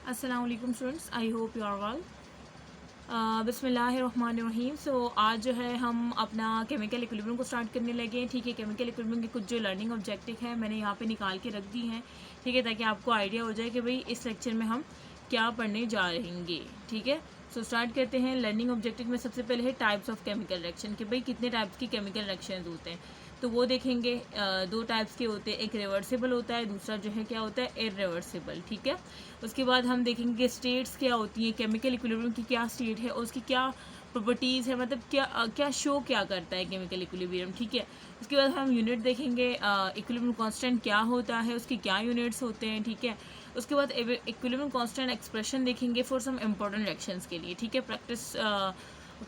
अस्सलाम वालेकुम students, I hope you are well. बिस्मिल्लाहिर्रहमानिर्रहीम। सो आज जो है हम अपना केमिकल इक्विलिब्रियम को स्टार्ट करने लगे हैं। ठीक है, केमिकल इक्विलिब्रियम के कुछ जो लर्निंग ऑब्जेक्टिव है मैंने यहाँ पे निकाल के रख दी हैं। ठीक है, ताकि आपको आइडिया हो जाए कि भाई इस लेक्चर में हम क्या पढ़ने जा रहेंगे। ठीक है, सो स्टार्ट करते हैं। लर्निंग ऑब्जेक्टिव में सबसे पहले है टाइप्स ऑफ केमिकल रिएक्शन, कि भाई कितने टाइप्स की केमिकल रिएक्शंस होते हैं। तो वो देखेंगे। दो टाइप्स के होते हैं, एक रिवर्सिबल होता है, दूसरा जो है क्या होता है, इरिवर्सिबल। ठीक है, उसके बाद हम देखेंगे कि स्टेट्स क्या होती हैं, केमिकल इक्विलिब्रियम की क्या स्टेट है और उसकी क्या प्रॉपर्टीज़ है, मतलब क्या शो क्या करता है केमिकल इक्विलिब्रियम। ठीक है, उसके बाद हम यूनिट देखेंगे, इक्विलिब्रियम कांस्टेंट क्या होता है, उसकी क्या यूनिट्स होते हैं। ठीक है, उसके बाद इक्विलिब्रियम कांस्टेंट एक्सप्रेशन देखेंगे फॉर सम इम्पोर्टेंट रिएक्शंस के लिए। ठीक है, प्रैक्टिस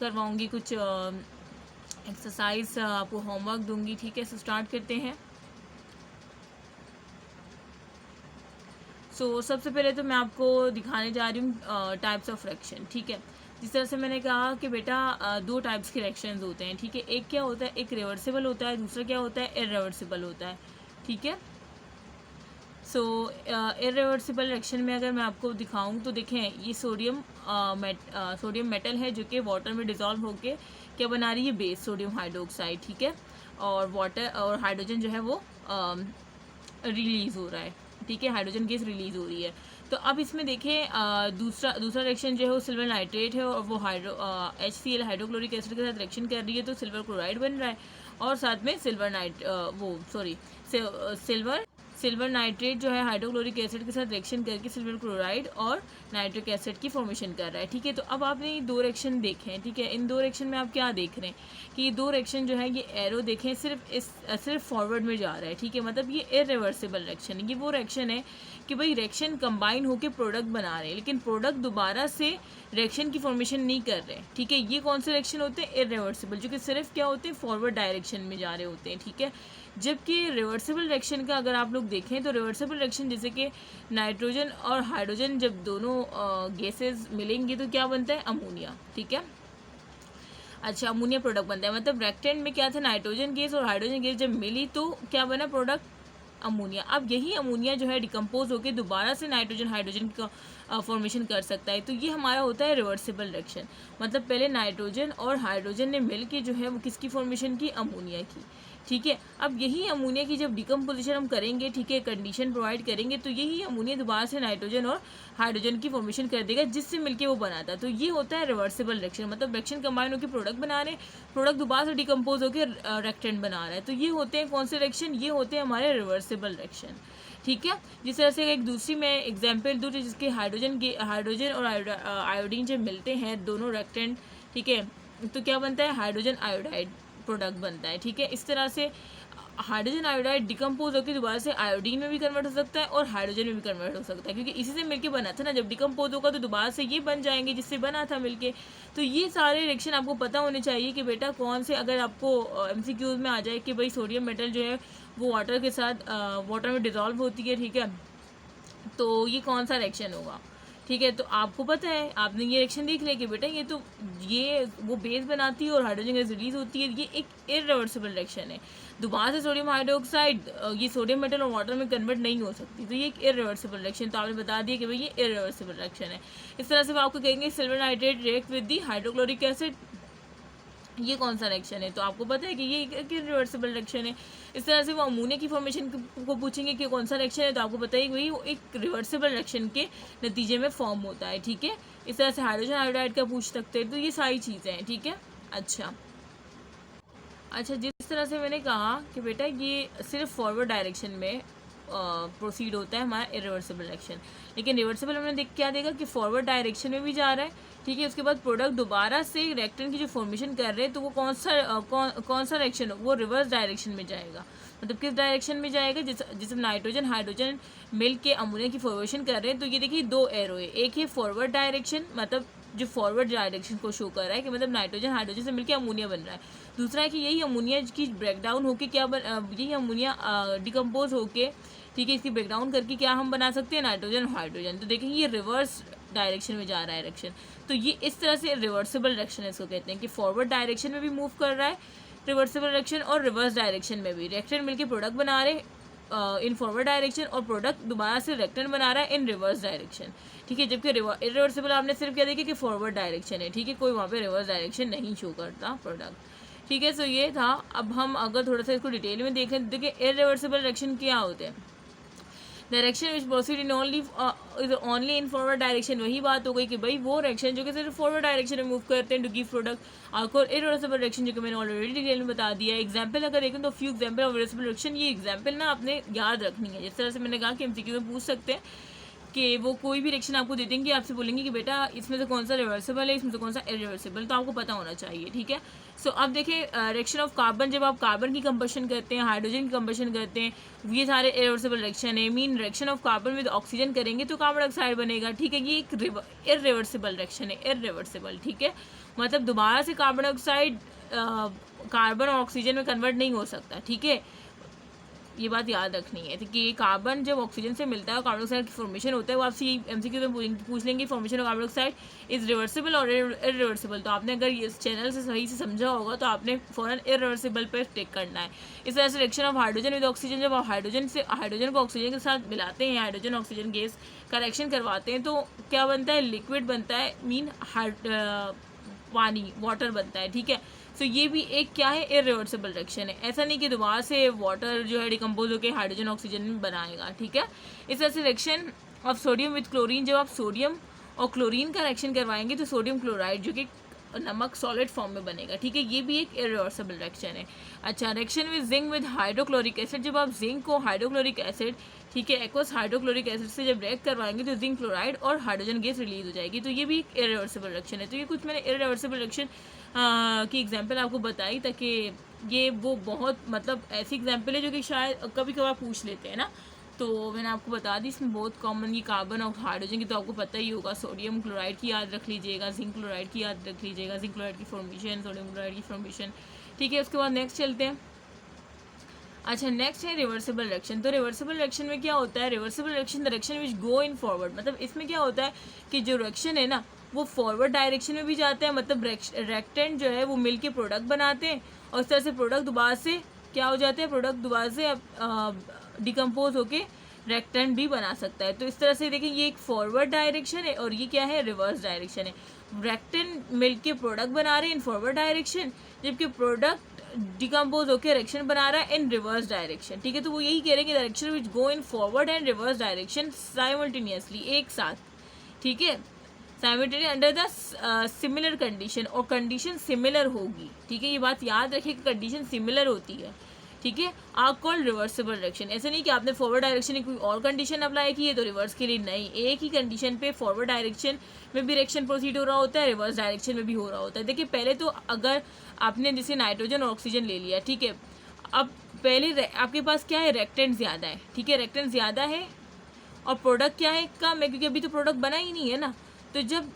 करवाऊंगी, कुछ एक्सरसाइज आपको होमवर्क दूंगी। ठीक है, सो स्टार्ट करते हैं। सबसे पहले तो मैं आपको दिखाने जा रही हूँ टाइप्स ऑफ रिएक्शन। ठीक है, जिस तरह से मैंने कहा कि बेटा दो टाइप्स के रिएक्शंस होते हैं। ठीक है, एक क्या होता है, एक रिवर्सिबल होता है, दूसरा क्या होता है, इरिवर्सिबल होता है। ठीक है, इरिवर्सिबल रिएक्शन में अगर मैं आपको दिखाऊं तो देखें, ये सोडियम मेटल है जो कि वाटर में डिज़ोल्व होके क्या बना रही है, बेस सोडियम हाइड्रोक्साइड। ठीक है, और वाटर और हाइड्रोजन जो है वो रिलीज़ हो रहा है। ठीक है, हाइड्रोजन गैस रिलीज़ हो रही है। तो अब इसमें देखें, दूसरा रिएक्शन जो है वो सिल्वर नाइट्रेट है और वो HCl हाइड्रोक्लोरिक एसिड के साथ रिएक्शन कर रही है, तो सिल्वर क्लोराइड बन रहा है। और साथ में सिल्वर नाइट्रेट जो है हाइड्रोक्लोरिक एसिड के साथ रिएक्शन करके सिल्वर क्लोराइड और नाइट्रिक एसिड की फॉर्मेशन कर रहा है। ठीक है, तो अब आपने ये दो रिएक्शन देखे हैं। ठीक है, इन दो रिएक्शन में आप क्या देख रहे हैं कि ये दो रिएक्शन जो है, ये एरो देखें सिर्फ फॉरवर्ड में जा रहा है। ठीक है, मतलब ये इरिवर्सिबल रिएक्शन है। ये वो रिएक्शन है कि भाई रिएक्शन कंबाइन होकर प्रोडक्ट बना रहे हैं, लेकिन प्रोडक्ट दोबारा से रिएक्शन की फॉर्मेशन नहीं कर रहे। ठीक है, ये कौन से रिएक्शन होते हैं, इरिवर्सिबल, जो कि सिर्फ क्या होते हैं, फॉरवर्ड डायरेक्शन में जा रहे होते हैं। ठीक है, जबकि रिवर्सिबल रिएक्शन का अगर आप लोग देखें तो रिवर्सिबल रिएक्शन जैसे कि नाइट्रोजन और हाइड्रोजन जब दोनों गैसेस मिलेंगे तो क्या बनता है, अमोनिया। ठीक है, अच्छा, अमोनिया प्रोडक्ट बनता है। मतलब रेक्टेंट में क्या था, नाइट्रोजन गैस और हाइड्रोजन गैस जब मिली तो क्या बना प्रोडक्ट, अमोनिया। अब यही अमोनिया जो है डिकम्पोज होकर दोबारा से नाइट्रोजन हाइड्रोजन का फॉर्मेशन कर सकता है। तो ये हमारा होता है रिवर्सिबल रिएक्शन। मतलब पहले नाइट्रोजन और हाइड्रोजन ने मिल के जो है वो किसकी फॉर्मेशन की, अमोनिया की। ठीक है, अब यही अमोनिया की जब डिकम्पोजिशन हम करेंगे, ठीक है, कंडीशन प्रोवाइड करेंगे, तो यही अमोनिया दोबारा से नाइट्रोजन और हाइड्रोजन की फॉर्मेशन कर देगा, जिससे मिलके वो बनाता है। तो ये होता है रिवर्सिबल रिएक्शन। मतलब रिएक्शन कंबाइन होकर प्रोडक्ट बना रहे हैं, प्रोडक्ट दोबारा से डिकम्पोज होकर रेक्टेंट बना रहा है। तो ये होते हैं कौन से रिएक्शन, ये होते हैं हमारे रिवर्सिबल रिएक्शन। ठीक है, जिस तरह से एक दूसरी मैं एग्जाम्पल दूँ, जिसके हाइड्रोजन और आयोडीन जब मिलते हैं दोनों रेक्टेंट, ठीक है, तो क्या बनता है, हाइड्रोजन आयोडाइड प्रोडक्ट बनता है। ठीक है, इस तरह से हाइड्रोजन आयोडाइड डिकम्पोज होकर दोबारा से आयोडीन में भी कन्वर्ट हो सकता है और हाइड्रोजन में भी कन्वर्ट हो सकता है, क्योंकि इसी से मिलके बना था ना। जब डिकम्पोज होगा तो दोबारा से ये बन जाएंगे जिससे बना था मिलके। तो ये सारे रिएक्शन आपको पता होने चाहिए कि बेटा कौन से, अगर आपको MCQs में आ जाए कि भाई सोडियम मेटल जो है वो वाटर के साथ वाटर में डिजॉल्व होती है। ठीक है, तो ये कौन सा रिएक्शन होगा। ठीक है, तो आपको पता है, आपने ये रिएक्शन देख लिया कि बेटा ये वो बेस बनाती है और हाइड्रोजन गैस रिलीज होती है। ये एक इरिवर्सिबल रिएक्शन है। दोबारा से सोडियम हाइड्रोक्साइड ये सोडियम मेटल और वाटर में कन्वर्ट नहीं हो सकती, तो ये एक इरिवर्सिबल रिएक्शन। तो आपने बता दिया कि भाई ये इरिवर्सिबल रिएक्शन है। इस तरह से वो आपको कहेंगे silver nitrate react with the hydrochloric acid, ये कौन सा रिएक्शन है, तो आपको पता है कि ये एक रिवर्सिबल रिएक्शन है। इस तरह से वो अमोनिया की फॉर्मेशन को पूछेंगे कि कौन सा रिएक्शन है, तो आपको पता है कि वही वो एक रिवर्सिबल रिएक्शन के नतीजे में फॉर्म होता है। ठीक है, इस तरह से हाइड्रोजन आयोडाइड का पूछ सकते हैं। तो ये सारी चीज़ें हैं। ठीक है, अच्छा, जिस तरह से मैंने कहा कि बेटा ये सिर्फ फॉरवर्ड डायरेक्शन में प्रोसीड होता है हमारा इरिवर्सिबल रिएक्शन, लेकिन रिवर्सिबल हमने क्या देखा कि फॉरवर्ड डायरेक्शन में भी जा रहा है। ठीक है, उसके बाद प्रोडक्ट दोबारा से रिएक्टेंट की जो फॉर्मेशन कर रहे हैं, तो वो कौन सा रिएक्शन, वो रिवर्स डायरेक्शन में जाएगा। मतलब किस डायरेक्शन में जाएगा, जिसमें नाइट्रोजन हाइड्रोजन मिल के अमोनिया की फॉर्मेशन कर रहे हैं। तो ये देखिए दो एरो है, एक है फॉरवर्ड डायरेक्शन, मतलब जो फॉरवर्ड डायरेक्शन को शो कर रहा है कि मतलब नाइट्रोजन हाइड्रोजन से मिलकर अमोनिया बन रहा है। दूसरा है कि यही अमोनिया की ब्रेकडाउन होके यही अमोनिया डिकम्पोज होके, ठीक है, इसकी ब्रेकडाउन करके क्या हम बना सकते हैं, नाइट्रोजन हाइड्रोजन। तो देखें ये रिवर्स डायरेक्शन में जा रहा है रिएक्शन। तो ये इस तरह से रिवर्सिबल रिएक्शन इसको कहते हैं कि फॉरवर्ड डायरेक्शन में भी मूव कर रहा है रिवर्सिबल रिएक्शन, और रिवर्स डायरेक्शन में भी रिएक्शन मिलकर प्रोडक्ट बना रहे, इन फॉरवर्ड डायरेक्शन और प्रोडक्ट दोबारा से रेक्टेंट बना रहा है इन रिवर्स डायरेक्शन, ठीक है। जबकि इरिवर्सिबल आपने सिर्फ क्या देखा कि फॉरवर्ड डायरेक्शन है, ठीक है, कोई वहाँ पे रिवर्स डायरेक्शन नहीं शो करता प्रोडक्ट, ठीक है। सो ये था। अब हम अगर थोड़ा सा इसको डिटेल में देखें तो देखिए इरिवर्सिबल डायरेक्शन क्या होते हैं। Direction which proceed in only in forward direction, वही बात हो गई कि भाई वो डायरेक्शन जो कि सिर्फ फॉरवर्ड डायरेक्शन में मूव करते हैं टू गिव प्रोडक्ट। और इरिवर्सिबल डायरेक्शन जो कि मैंने ऑलरेडी डिटेल में बता दिया है। एग्जाम्पल अगर देखें तो few example of irreversible direction, ये एग्जाम्पल ना आपने याद रखनी है। जिस तरह से मैंने कहा कि एमसीक्यू में पूछ सकते हैं कि वो कोई भी रिएक्शन आपको दे देंगे, आपसे बोलेंगे कि बेटा इसमें से कौन सा रिवर्सिबल है, इसमें से कौन सा इरिवर्सिबल, तो आपको पता होना चाहिए, ठीक है। सो अब देखिए रिएक्शन ऑफ कार्बन, जब आप कार्बन की कंबशन करते हैं, हाइड्रोजन की कंबशन करते हैं, ये सारे इरिवर्सिबल रिएक्शन है। Mean reaction of carbon with oxygen करेंगे तो कार्बन डाइऑक्साइड बनेगा, ठीक है। ये एक इरिवर्सिबल रिएक्शन है, इरिवर्सिबल, ठीक है। मतलब दोबारा से कार्बन डाइऑक्साइड कार्बन और ऑक्सीजन में कन्वर्ट नहीं हो सकता, ठीक है। ये बात याद रखनी है कि कार्बन जब ऑक्सीजन से मिलता है और कार्बन डाइऑक्साइड की फॉर्मेशन होता है, वो आपसे एमसीक्यू में पूछ लेंगे formation of carbon dioxide is reversible और इरिवर्सिबल। तो आपने अगर इस चैनल से सही से समझा होगा तो आपने फौरन इरिवर्सिबल पर टिक करना है। इस तरह से reaction of hydrogen with oxygen, जब आप हाइड्रोजन को ऑक्सीजन के साथ मिलाते हैं, हाइड्रोजन ऑक्सीजन गैस का रिएक्शन करवाते हैं, तो क्या बनता है, लिक्विड बनता है, मीन पानी, वाटर बनता है, ठीक है। सो ये भी एक क्या है, इरिवर्सिबल रिएक्शन है। ऐसा नहीं कि दोबारा से वाटर जो है डिकम्पोज होकर हाइड्रोजन ऑक्सीजन में बनाएगा, ठीक है। इस तरह से reaction of sodium with chlorine, जब आप सोडियम और क्लोरीन का रिएक्शन करवाएंगे तो सोडियम क्लोराइड जो कि नमक सॉलिड फॉर्म में बनेगा, ठीक है। ये भी एक इरिवर्सिबल रिएक्शन है। अच्छा, reaction with zinc with hydrochloric acid, जब आप जिंक को हाइड्रोक्लोरिक एसिड, ठीक है, एक्वस हाइड्रोक्लोरिक एसिड से जब रिएक्ट करवाएंगे तो जिंक क्लोराइड और हाइड्रोजन गैस रिलीज हो जाएगी, तो ये भी एक इरिवर्सिबल रिएक्शन है। तो ये कुछ मैंने इरिवर्सिबल रिएक्शन की एग्जांपल आपको बताई, ताकि ये वो बहुत मतलब ऐसी एग्जांपल है जो कि शायद कभी कभार पूछ लेते हैं ना, तो मैंने आपको बता दी। इसमें बहुत कॉमन ये कार्बन और हाइड्रोजन की तो आपको पता ही होगा। सोडियम क्लोराइड की याद रख लीजिएगा, जिंक क्लोराइड की याद रख लीजिएगा, जिंक क्लोराइड की फॉर्मेशन, सोडियम क्लोराइड की फॉर्मेशन, ठीक है। उसके बाद नेक्स्ट चलते हैं। अच्छा, नेक्स्ट है रिवर्सिबल रिएक्शन। तो रिवर्सिबल रिएक्शन में क्या होता है, reversible reaction the reaction which go in forward, मतलब इसमें क्या होता है कि जो रिएक्शन है ना वो फॉरवर्ड डायरेक्शन में भी जाता है, मतलब रेक्टेंट जो है वो मिल के प्रोडक्ट बनाते हैं और इस तरह से प्रोडक्ट दोबारा से क्या हो जाते हैं, प्रोडक्ट दोबारा से डिकम्पोज होके रेक्टेंट भी बना सकता है। तो इस तरह से देखिए ये एक फॉरवर्ड डायरेक्शन है और ये क्या है, रिवर्स डायरेक्शन है। रेक्टेंट मिल के प्रोडक्ट बना रहे हैं इन फॉरवर्ड डायरेक्शन, जबकि प्रोडक्ट डिकम्पोज होकर रिएक्शन बना रहा है इन रिवर्स डायरेक्शन, ठीक है। तो वो यही कह रहे हैं कि direction which go in forward and reverse direction simultaneously, एक साथ, ठीक है, simultaneous under the similar condition, और कंडीशन सिमिलर होगी, ठीक है। ये बात याद रखिए कि कंडीशन सिमिलर होती है, ठीक है। Are called reversible reaction. ऐसे नहीं कि आपने फॉरवर्ड डायरेक्शन में कोई और कंडीशन अप्लाई की है तो रिवर्स के लिए नहीं, एक ही कंडीशन पे फॉरवर्ड डायरेक्शन में भी रिएक्शन प्रोसीड हो रहा होता है, रिवर्स डायरेक्शन में भी हो रहा होता है। देखिए पहले तो अगर आपने जैसे नाइट्रोजन और ऑक्सीजन ले लिया, ठीक है, अब पहले आपके पास क्या है, रेक्टेंट ज़्यादा है, ठीक है, रेक्टेंट ज़्यादा है और प्रोडक्ट क्या है, कम है, क्योंकि अभी तो प्रोडक्ट बना ही नहीं है ना। तो जब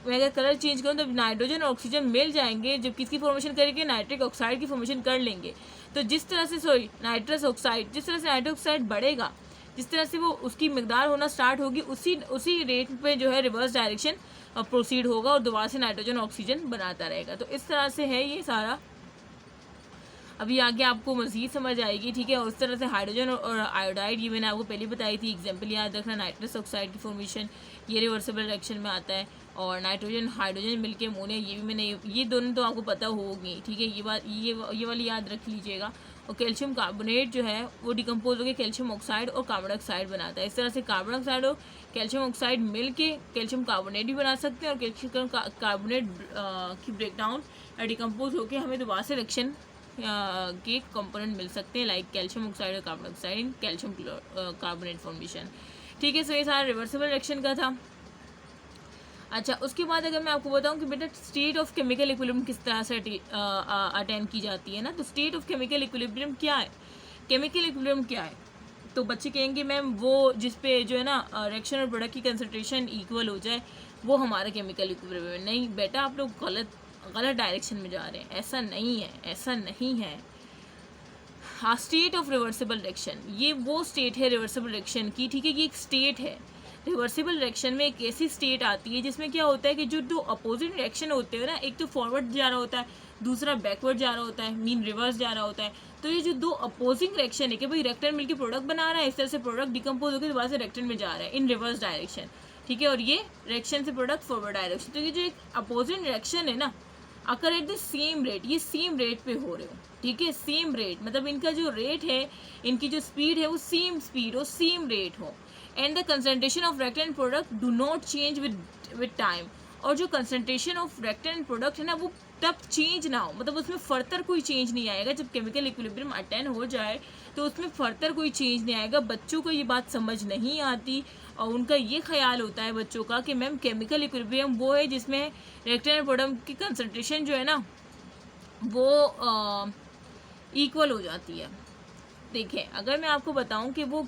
मैं अगर कलर चेंज करूँ तो नाइट्रोजन और ऑक्सीजन मिल जाएंगे, जब किसकी फॉर्मेशन करेंगे, नाइट्रिक ऑक्साइड की फॉर्मेशन कर लेंगे। तो जिस तरह से नाइट्रस ऑक्साइड, जिस तरह से नाइट्रिक ऑक्साइड बढ़ेगा, जिस तरह से वो उसकी मिकदार होना स्टार्ट होगी, उसी रेट पे जो है रिवर्स डायरेक्शन प्रोसीड होगा और दोबारा से नाइट्रोजन ऑक्सीजन बनाता रहेगा। तो इस तरह से है ये सारा। अभी आगे आपको मज़ीद समझ आएगी, ठीक है। और उस तरह से हाइड्रोजन और आयोडाइड, ये मैंने आपको पहले बताई थी, एग्जाम्पल याद रखना, नाइट्रस ऑक्साइड की फॉर्मेशन ये रिवर्सिबल रिएक्शन में आता है, और नाइट्रोजन हाइड्रोजन मिलके अमोनिया, ये भी मैंने, ये दोनों तो आपको पता होगी, ठीक है। ये बात ये वाली याद रख लीजिएगा। और कैल्शियम कार्बोनेट जो है वो डिकम्पोज होकर कैल्शियम ऑक्साइड और कार्बन डाइऑक्साइड बनाता है। इस तरह से कार्बन डाइऑक्साइड और कैल्शियम ऑक्साइड मिल के कैल्शियम कार्बोनेट भी बना सकते हैं, और कैल्शियम कार्बोनेट की ब्रेकडाउन डिकम्पोज होकर हमें दोबारा से रिएक्शन के कंपोनेंट मिल सकते हैं, लाइक कैल्शियम ऑक्साइड और carbon dioxide in calcium carbonate formation, ठीक है। सो ये सारा रिवर्सिबल रिएक्शन का था। अच्छा, उसके बाद अगर मैं आपको बताऊं कि बेटा स्टेट ऑफ केमिकल इक्विलिब्रियम किस तरह से अटेंड की जाती है ना, तो स्टेट ऑफ केमिकल इक्विलिब्रियम क्या है, केमिकल इक्विलिब्रियम क्या है, तो बच्चे कहेंगे मैम वो जिस पे जो है ना रिएक्शन और प्रोडक्ट की कंसंट्रेशन इक्वल हो जाए वो हमारा केमिकल इक्विलिब्रियम है। नहीं बेटा, आप लोग गलत डायरेक्शन में जा रहे हैं, ऐसा नहीं है, ऐसा नहीं है। हाँ, स्टेट ऑफ रिवर्सिबल रिएक्शन, ये वो स्टेट है रिवर्सिबल रिएक्शन की, ठीक है, ये एक स्टेट है। रिवर्सिबल रिएक्शन में एक ऐसी स्टेट आती है जिसमें क्या होता है कि जो दो अपोजिट रिएक्शन होते हैं ना, एक तो फॉरवर्ड जा रहा होता है, दूसरा बैकवर्ड जा रहा होता है, मीन रिवर्स जा रहा होता है। तो ये जो दो अपोजिंग रिएक्शन है कि भाई रेक्टेन मिलकर प्रोडक्ट बना रहा है, इस तरह से प्रोडक्ट डिकम्पोज होकर दोबारा से रेक्टेन में जा रहा है इन रिवर्स डायरेक्शन, ठीक है, और ये रिएक्शन से प्रोडक्ट फॉरवर्ड डायरेक्शन। तो ये जो एक अपोजिट रिएक्शन है ना, occur at the same rate, ये सेम रेट पे हो रहे हो, ठीक है, सेम रेट, मतलब इनका जो रेट है, इनकी जो स्पीड है वो सेम स्पीड हो, सेम रेट हो, and the concentration of reactant product do not change with time, और जो कंसंट्रेशन ऑफ रेक्टेन प्रोडक्ट है ना वो तब चेंज ना हो, मतलब उसमें फर्दर कोई चेंज नहीं आएगा। जब केमिकल इक्विलिब्रियम अटेन हो जाए तो उसमें फर्दर कोई चेंज नहीं आएगा। बच्चों को ये बात समझ नहीं आती और उनका ये ख्याल होता है बच्चों का कि मैम केमिकल इक्विलिब्रियम वो है जिसमें रेक्टेन प्रोडक्ट की कंसंट्रेशन जो है ना वो इक्वल हो जाती है। देखिए, अगर मैं आपको बताऊं कि वो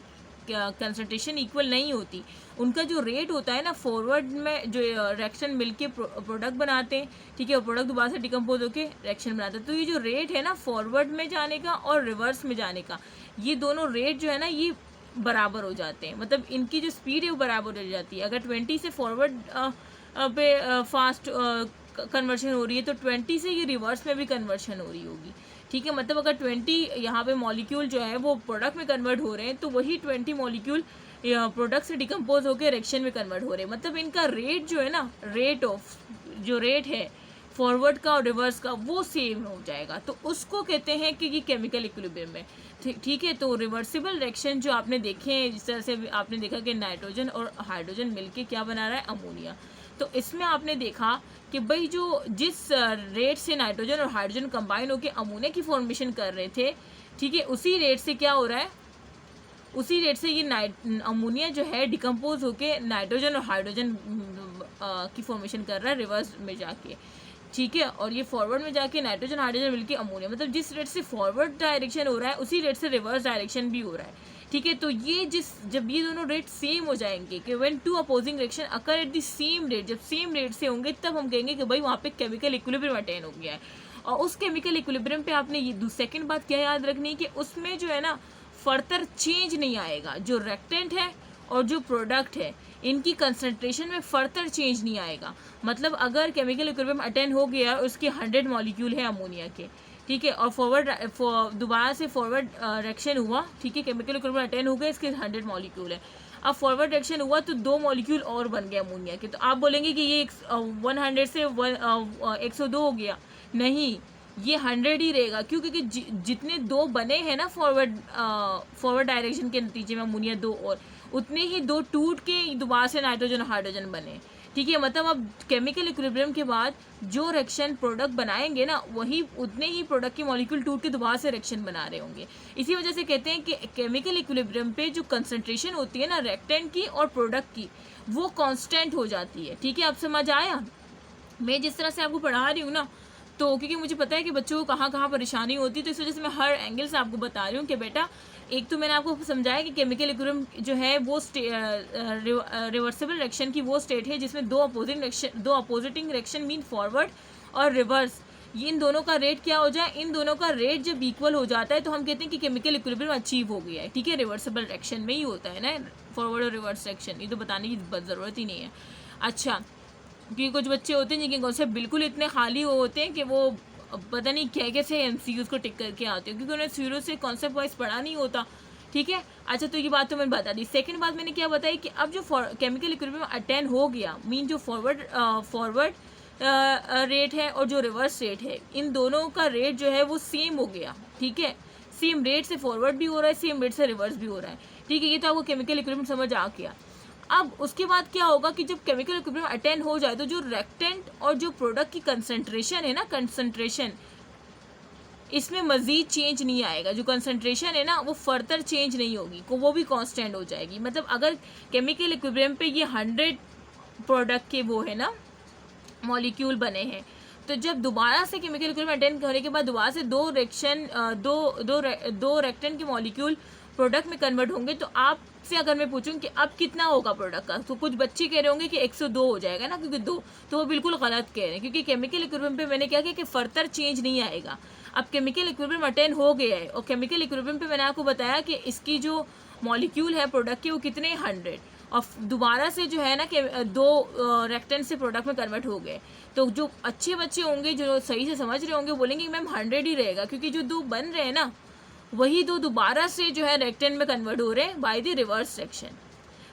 कंसंट्रेशन इक्वल नहीं होती, उनका जो रेट होता है ना, फॉरवर्ड में जो रिएक्शन मिलके प्रोडक्ट बनाते हैं, ठीक है, और प्रोडक्ट दोबारा से डिकम्पोज होके रिएक्शन बनाते हैं, तो ये जो रेट है ना फॉरवर्ड में जाने का और रिवर्स में जाने का, ये दोनों रेट जो है ना ये बराबर हो जाते हैं, मतलब इनकी जो स्पीड है वो बराबर हो जाती है। अगर 20 से फॉरवर्ड पे फास्ट कन्वर्शन हो रही है तो 20 से ये रिवर्स में भी कन्वर्शन हो रही होगी, ठीक है, मतलब अगर 20 यहाँ पे मॉलिक्यूल जो है वो प्रोडक्ट में कन्वर्ट हो रहे हैं तो वही 20 मॉलिक्यूल प्रोडक्ट से डिकम्पोज होकर रिएक्शन में कन्वर्ट हो रहे हैं, मतलब इनका रेट जो है ना, रेट ऑफ जो रेट है फॉरवर्ड का और रिवर्स का वो सेम हो जाएगा, तो उसको कहते हैं कि ये केमिकल इक्विलिब्रियम है, ठीक है। तो रिवर्सिबल रिएक्शन जो आपने देखे हैं, जिस तरह से आपने देखा कि नाइट्रोजन और हाइड्रोजन मिलके क्या बना रहा है, अमोनिया, तो इसमें आपने देखा कि भाई जो जिस रेट से नाइट्रोजन और हाइड्रोजन कंबाइन होकर अमोनिया की फॉर्मेशन कर रहे थे, ठीक है, उसी रेट से क्या हो रहा है, उसी रेट से ये अमोनिया जो है डिकम्पोज होके नाइट्रोजन और हाइड्रोजन की फॉर्मेशन कर रहा है रिवर्स में जाके, ठीक है, और ये फॉरवर्ड में जाके नाइट्रोजन हाइड्रोजन मिलके अमोनिया, मतलब जिस रेट से फॉरवर्ड डायरेक्शन हो रहा है उसी रेट से रिवर्स डायरेक्शन भी हो रहा है, ठीक है। तो ये जब ये दोनों रेट सेम हो जाएंगे कि when to opposing reaction occur at the same rate, जब सेम रेट से होंगे तब हम कहेंगे कि भाई वहाँ पे केमिकल इक्विलिब्रियम अटेन हो गया है। और उस केमिकल इक्विलिब्रियम पे आपने ये सेकंड बात क्या याद रखनी है कि उसमें जो है ना फर्दर चेंज नहीं आएगा, जो रिएक्टेंट है और जो प्रोडक्ट है इनकी कंसंट्रेशन में फर्दर चेंज नहीं आएगा। मतलब अगर केमिकल इक्विलिब्रियम अटेन हो गया और उसके 100 मॉलिक्यूल है अमोनिया के, ठीक है, और दोबारा से फॉरवर्ड रिएक्शन हुआ, ठीक है, केमिकल इक्विलिब्रियम अटेन हो गया, इसके 100 मॉलिक्यूल है, अब फॉरवर्ड रिएक्शन हुआ तो 2 मॉलिक्यूल और बन गए अमोनिया के, तो आप बोलेंगे कि ये 100 से 102 हो गया, नहीं, ये 100 ही रहेगा, क्योंकि जितने 2 बने हैं ना फॉरवर्ड डायरेक्शन के नतीजे में अमोनिया 2 और उतने ही 2 टूट के दोबारा से नाइट्रोजन और हाइड्रोजन बने, ठीक है, मतलब अब केमिकल इक्विलिब्रियम के बाद जो रिएक्शन प्रोडक्ट बनाएंगे ना वही उतने ही प्रोडक्ट के मॉलिक्यूल टूट के दोबारा से रिएक्शन बना रहे होंगे। इसी वजह से कहते हैं कि केमिकल इक्विलिब्रियम पे जो कंसंट्रेशन होती है ना रिएक्टेंट की और प्रोडक्ट की वो कांस्टेंट हो जाती है, ठीक है, आप समझ आया। मैं जिस तरह से आपको पढ़ा रही हूँ ना, तो क्योंकि मुझे पता है कि बच्चों को कहाँ कहाँ परेशानी होती है, तो इस वजह से मैं हर एंगल से आपको बता रही हूँ कि बेटा एक तो मैंने आपको समझाया कि केमिकल इक्विलिब्रियम जो है वो रिवर्सिबल रिएक्शन की वो स्टेट है जिसमें दो अपोजिटिंग रिएक्शन मीन फॉरवर्ड और रिवर्स, ये इन दोनों का रेट क्या हो जाए, इन दोनों का रेट जब इक्वल हो जाता है तो हम कहते हैं कि केमिकल इक्विलिब्रियम अचीव हो गया है, ठीक है। रिवर्सिबल रिएक्शन में ही होता है ना फॉरवर्ड और रिवर्स रिएक्शन, ये तो बताने की ज़रूरत ही नहीं है। अच्छा, क्योंकि कुछ बच्चे होते हैं जिनके कॉन्सेप्ट बिल्कुल इतने खाली होते हैं कि वो पता नहीं क्या कैसे एमसीक्यूज को टिक करके आते हो, क्योंकि उन्हें शुरू से कॉन्सेप्ट वाइज पढ़ा नहीं होता, ठीक है। अच्छा, तो ये बात तो मैंने बता दी। सेकंड बात मैंने क्या बताई कि अब जो केमिकल इक्विलिब्रियम अटेन हो गया मीन जो फॉरवर्ड रेट है और जो रिवर्स रेट है, इन दोनों का रेट जो है वो सेम हो गया, ठीक है, सेम रेट से फॉरवर्ड भी हो रहा है, सेम रेट से रिवर्स भी हो रहा है, ठीक है। ये तो आपको केमिकल इक्विलिब्रियम समझ आ गया। अब उसके बाद क्या होगा कि जब केमिकल इक्विलिब्रियम अटेन हो जाए तो जो रिएक्टेंट और जो प्रोडक्ट की कंसंट्रेशन है ना, कंसंट्रेशन इसमें मजीद चेंज नहीं आएगा, जो कंसंट्रेशन है ना वो फर्दर चेंज नहीं होगी, वो भी कांस्टेंट हो जाएगी। मतलब अगर केमिकल इक्विलिब्रियम पे ये 100 प्रोडक्ट के वो है ना मॉलिक्यूल बने हैं, तो जब दोबारा से केमिकल इक्विलिब्रियम अटेन होने के बाद दोबारा से दो रिएक्टेंट के मॉलिक्यूल प्रोडक्ट में कन्वर्ट होंगे, तो आपसे अगर मैं पूछूं कि अब कितना होगा प्रोडक्ट का, तो कुछ बच्चे कह रहे होंगे कि 102 हो जाएगा ना, क्योंकि 2, तो वो बिल्कुल गलत कह रहे हैं, क्योंकि केमिकल इक्विलिब्रियम पे मैंने क्या किया कि फर्दर चेंज नहीं आएगा। अब केमिकल इक्विलिब्रियम अटेन हो गया है और केमिकल इक्विलिब्रियम पे मैंने आपको बताया कि इसकी जो मॉलिक्यूल है प्रोडक्ट के वो कितने 100, और दोबारा से जो है ना कि दो रेक्टेन से प्रोडक्ट में कन्वर्ट हो गए, तो जो अच्छे बच्चे होंगे जो सही से समझ रहे होंगे बोलेंगे मैम 100 ही रहेगा, क्योंकि जो दो बन रहे हैं ना वही दो दोबारा से जो है रेक्टेन में कन्वर्ट हो रहे हैं bye the reverse reaction.